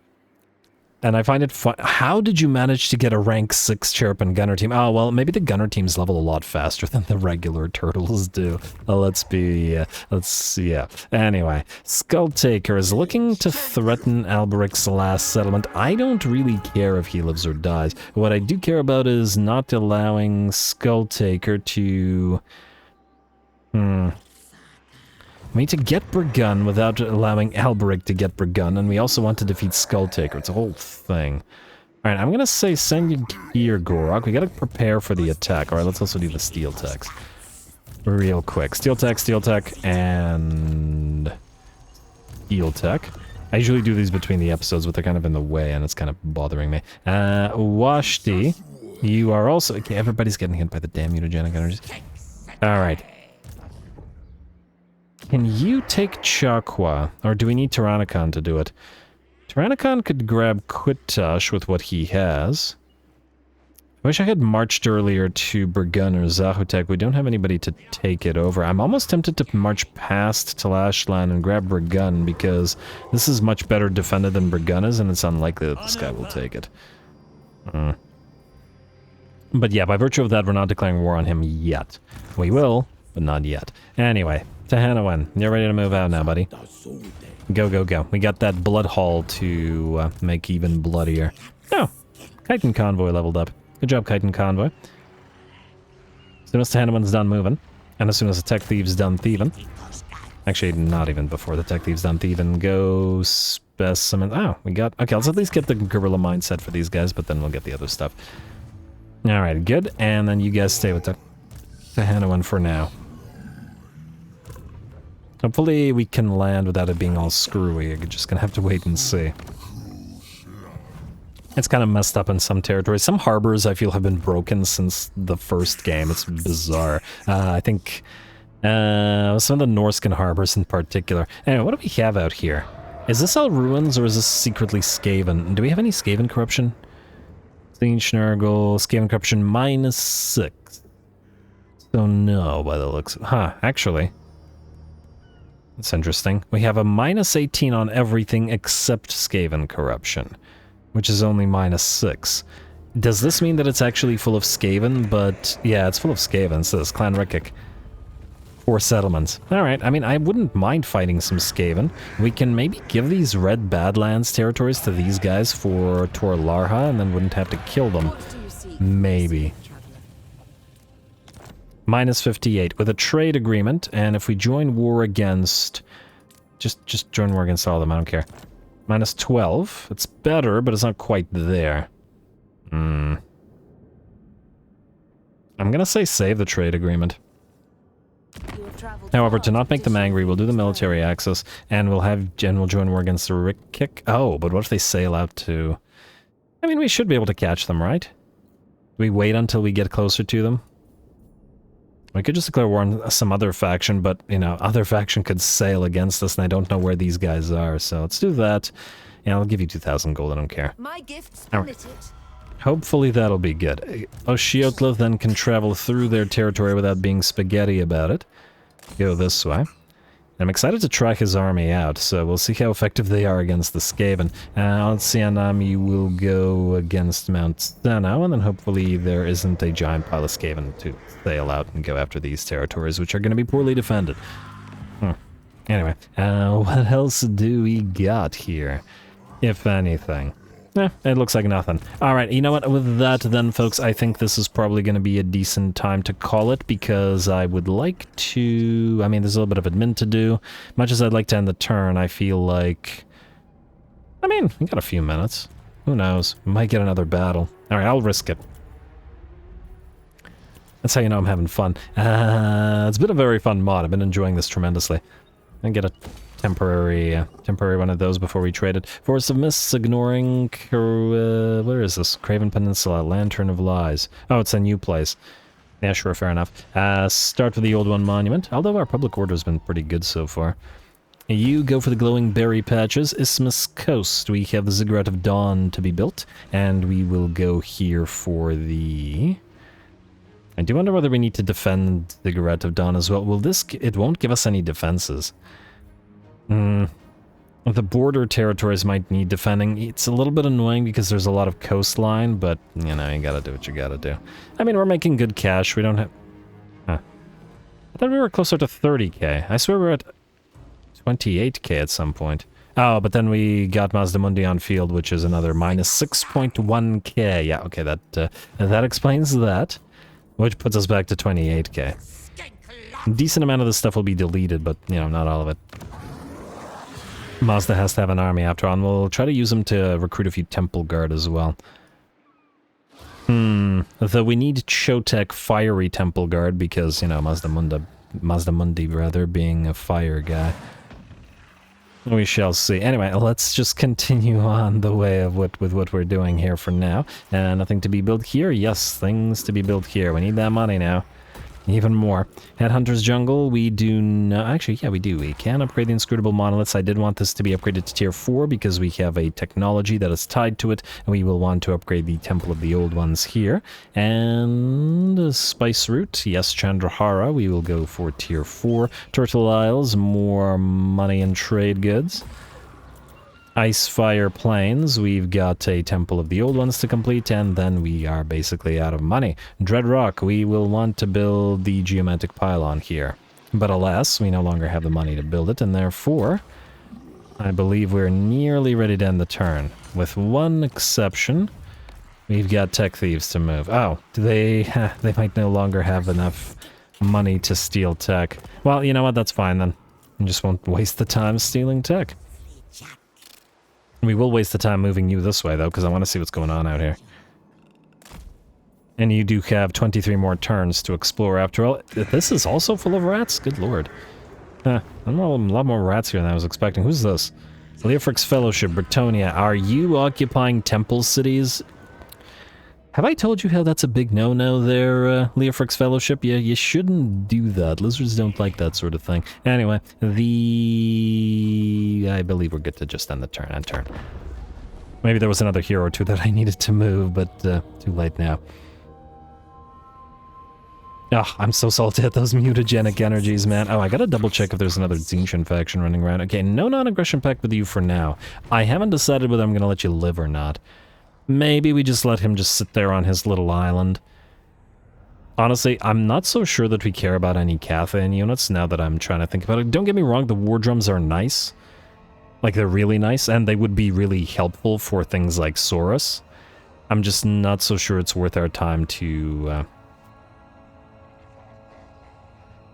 Speaker 1: And I find it fun. How did you manage to get a rank 6 Cherubim Gunner team? Oh, well, maybe the Gunner teams level a lot faster than the regular turtles do. Let's see. Anyway, Skulltaker is looking to threaten Alberic's last settlement. I don't really care if he lives or dies. What I do care about is not allowing Skulltaker to... We need to get Burgun without allowing Alberic to get Burgun, and we also want to defeat Skulltaker. It's a whole thing. Alright, I'm gonna say send you here, Gorok. We gotta prepare for the attack. Alright, let's also do the steel techs. Real quick. Steel tech, and... Steel tech. I usually do these between the episodes, but they're kind of in the way, and it's kind of bothering me. Washti, you are also... Okay, everybody's getting hit by the damn mutagenic energies. Alright. Can you take Tlaqua, or do we need Tyrannicon to do it? Tyrannicon could grab Quitash with what he has. I wish I had marched earlier to Burgun or Zahutek. We don't have anybody to take it over. I'm almost tempted to march past Talashlan and grab Burgun, because this is much better defended than Burgun is, and it's unlikely that this guy will take it. But yeah, by virtue of that, we're not declaring war on him yet. We will, but not yet. Anyway. Tahanawan, you're ready to move out now, buddy. Go, go, go. We got that blood haul to make even bloodier. Oh, Chitin Convoy leveled up. Good job, Chitin Convoy. As soon as Tahanawan's done moving, and as soon as the Tech Thief's done thieving, actually, not even before the Tech Thief's done thieving, go specimen. Oh, we got... Okay, let's at least get the Guerrilla mindset for these guys, but then we'll get the other stuff. Alright, good. And then you guys stay with Tahanawan for now. Hopefully we can land without it being all screwy. We're just gonna have to wait and see. It's kind of messed up in some territories. Some harbors, I feel, have been broken since the first game. It's bizarre. I think Some of the Norscan harbors in particular. Anyway, what do we have out here? Is this all ruins or is this secretly Skaven? Do we have any Skaven corruption? Tzeentch, Nurgle, Skaven corruption -6. So no, by the looks. Huh, actually. That's interesting. We have a -18 on everything except Skaven corruption, which is only -6. Does this mean that it's actually full of Skaven? But yeah, it's full of Skaven. It says Clan Rikic. 4 settlements. Alright, I mean, I wouldn't mind fighting some Skaven. We can maybe give these Red Badlands territories to these guys for Tor Larha, and then wouldn't have to kill them. Maybe. -58 with a trade agreement, and if we join war against... Just join war against all of them, I don't care. -12. It's better, but it's not quite there. I'm gonna say save the trade agreement. However, to not make them angry, we'll do the military access, and we'll join war against the Rikic. Oh, but what if they sail out to... I mean, we should be able to catch them, right? We wait until we get closer to them? We could just declare war on some other faction, but, you know, other faction could sail against us, and I don't know where these guys are, so let's do that. Yeah, I'll give you 2,000 gold, I don't care.
Speaker 3: My gifts
Speaker 1: Right. Hopefully that'll be good. Oshiotla then can travel through their territory without being spaghetti about it. Go this way. I'm excited to try his army out, so we'll see how effective they are against the Skaven. Alcianami will go against Mount Stano, and then hopefully there isn't a giant pile of Skaven to sail out and go after these territories, which are going to be poorly defended. Anyway, what else do we got here, if anything? It looks like nothing. Alright, you know what, with that then, folks, I think this is probably going to be a decent time to call it, because I would like to... I mean, there's a little bit of admin to do. Much as I'd like to end the turn, I feel like... I mean, we got a few minutes. Who knows? We might get another battle. Alright, I'll risk it. That's how you know I'm having fun. It's been a very fun mod. I've been enjoying this tremendously. I get a temporary one of those before we traded. Forest of Mists, ignoring... where is this? Craven Peninsula, Lantern of Lies. Oh, it's a new place. Yeah, sure, fair enough. Start with the Old One Monument, although our public order has been pretty good so far. You go for the glowing berry patches. Isthmus Coast, we have the Ziggurat of Dawn to be built, and we will go here for the... I do wonder whether we need to defend the Ziggurat of Dawn as well. Will this... It won't give us any defenses. The border territories might need defending. It's a little bit annoying because there's a lot of coastline, but, you know, you gotta do what you gotta do. I mean, we're making good cash. We don't have... Huh. I thought we were closer to 30k. I swear we're at 28k at some point. Oh, but then we got Mazdamundi on field, which is another minus 6.1k. Yeah, okay, that explains that. Which puts us back to 28k. Decent amount of this stuff will be deleted, but, you know, not all of it. Mazda has to have an army after all, and we'll try to use them to recruit a few Temple Guard as well. Though we need Chotek Fiery Temple Guard because, you know, Mazdamundi rather, being a fire guy. We shall see. Anyway, let's just continue on the way of with what we're doing here for now. Nothing to be built here? Yes, things to be built here. We need that money now. Even more. Headhunter's Jungle, we do not... Actually, yeah, we do. We can upgrade the Inscrutable Monoliths. I did want this to be upgraded to Tier 4 because we have a technology that is tied to it, and we will want to upgrade the Temple of the Old Ones here. And... Spice Route, yes, Chandrahara, we will go for Tier 4. Turtle Isles, more money and trade goods. Icefire Plains, we've got a Temple of the Old Ones to complete, and then we are basically out of money. Dreadrock, we will want to build the Geomantic Pylon here. But alas, we no longer have the money to build it, and therefore, I believe we're nearly ready to end the turn. With one exception, we've got Tech Thieves to move. Oh, they might no longer have enough money to steal tech. Well, you know what, that's fine then. I just won't waste the time stealing tech. We will waste the time moving you this way, though, because I want to see what's going on out here. And you do have 23 more turns to explore after all. This is also full of rats? Good lord. Huh, a lot more rats here than I was expecting. Who's this? Leofric's Fellowship, Bretonia. Are you occupying temple cities? Have I told you how that's a big no-no there, Leofrix Fellowship? Yeah, you shouldn't do that. Lizards don't like that sort of thing. Anyway, I believe we're good to just end the turn. Maybe there was another hero or two that I needed to move, but too late now. Oh, I'm so salty at those mutagenic energies, man. Oh, I gotta double check if there's another Tzeentch faction running around. Okay, no non-aggression pact with you for now. I haven't decided whether I'm gonna let you live or not. Maybe we just let him just sit there on his little island. Honestly, I'm not so sure that we care about any Cathain units now that I'm trying to think about it. Don't get me wrong, the war drums are nice. Like, they're really nice, and they would be really helpful for things like Saurus. I'm just not so sure it's worth our time to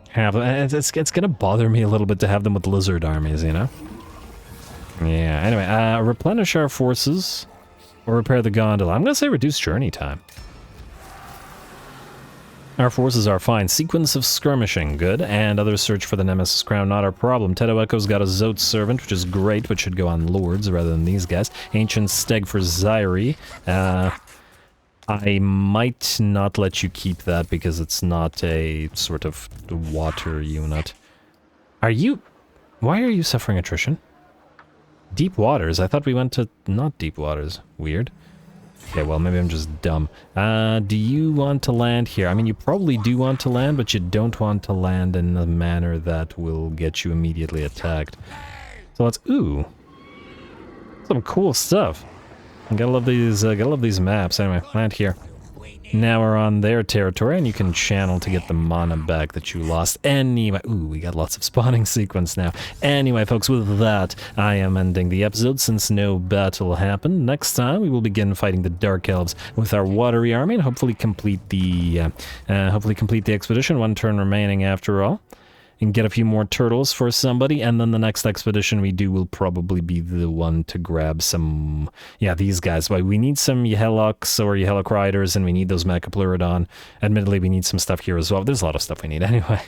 Speaker 1: have... It's gonna bother me a little bit to have them with lizard armies, you know? Yeah, anyway, replenish our forces. Or repair the gondola. I'm gonna say reduce journey time. Our forces are fine. Sequence of skirmishing, good. And others search for the Nemesis crown, not our problem. Teto Echo's got a Zote servant, which is great, but should go on lords rather than these guys. Ancient Steg for Zyri. I might not let you keep that because it's not a sort of water unit. Are you... Why are you suffering attrition? Deep waters? I thought we went to not deep waters. Weird. Okay, well, maybe I'm just dumb. Do you want to land here? I mean, you probably do want to land, but you don't want to land in a manner that will get you immediately attacked. So let's... Ooh. Some cool stuff. I gotta love these maps. Anyway, land here. Now we're on their territory, and you can channel to get the mana back that you lost. Anyway, ooh, we got lots of spawning sequence now. Anyway, folks, with that, I am ending the episode since no battle happened. Next time, we will begin fighting the Dark Elves with our watery army and hopefully complete the expedition. One turn remaining after all. And get a few more turtles for somebody, and then the next expedition we do will probably be the one to grab some... Yeah, these guys. But we need some Yhellocs or Yhelloc Riders, and we need those Mechapleurodon. Admittedly, we need some stuff here as well. There's a lot of stuff we need anyway.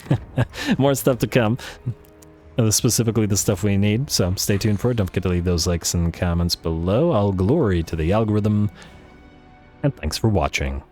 Speaker 1: More stuff to come. Specifically the stuff we need, so stay tuned for it. Don't forget to leave those likes and comments below. All glory to the algorithm, and thanks for watching.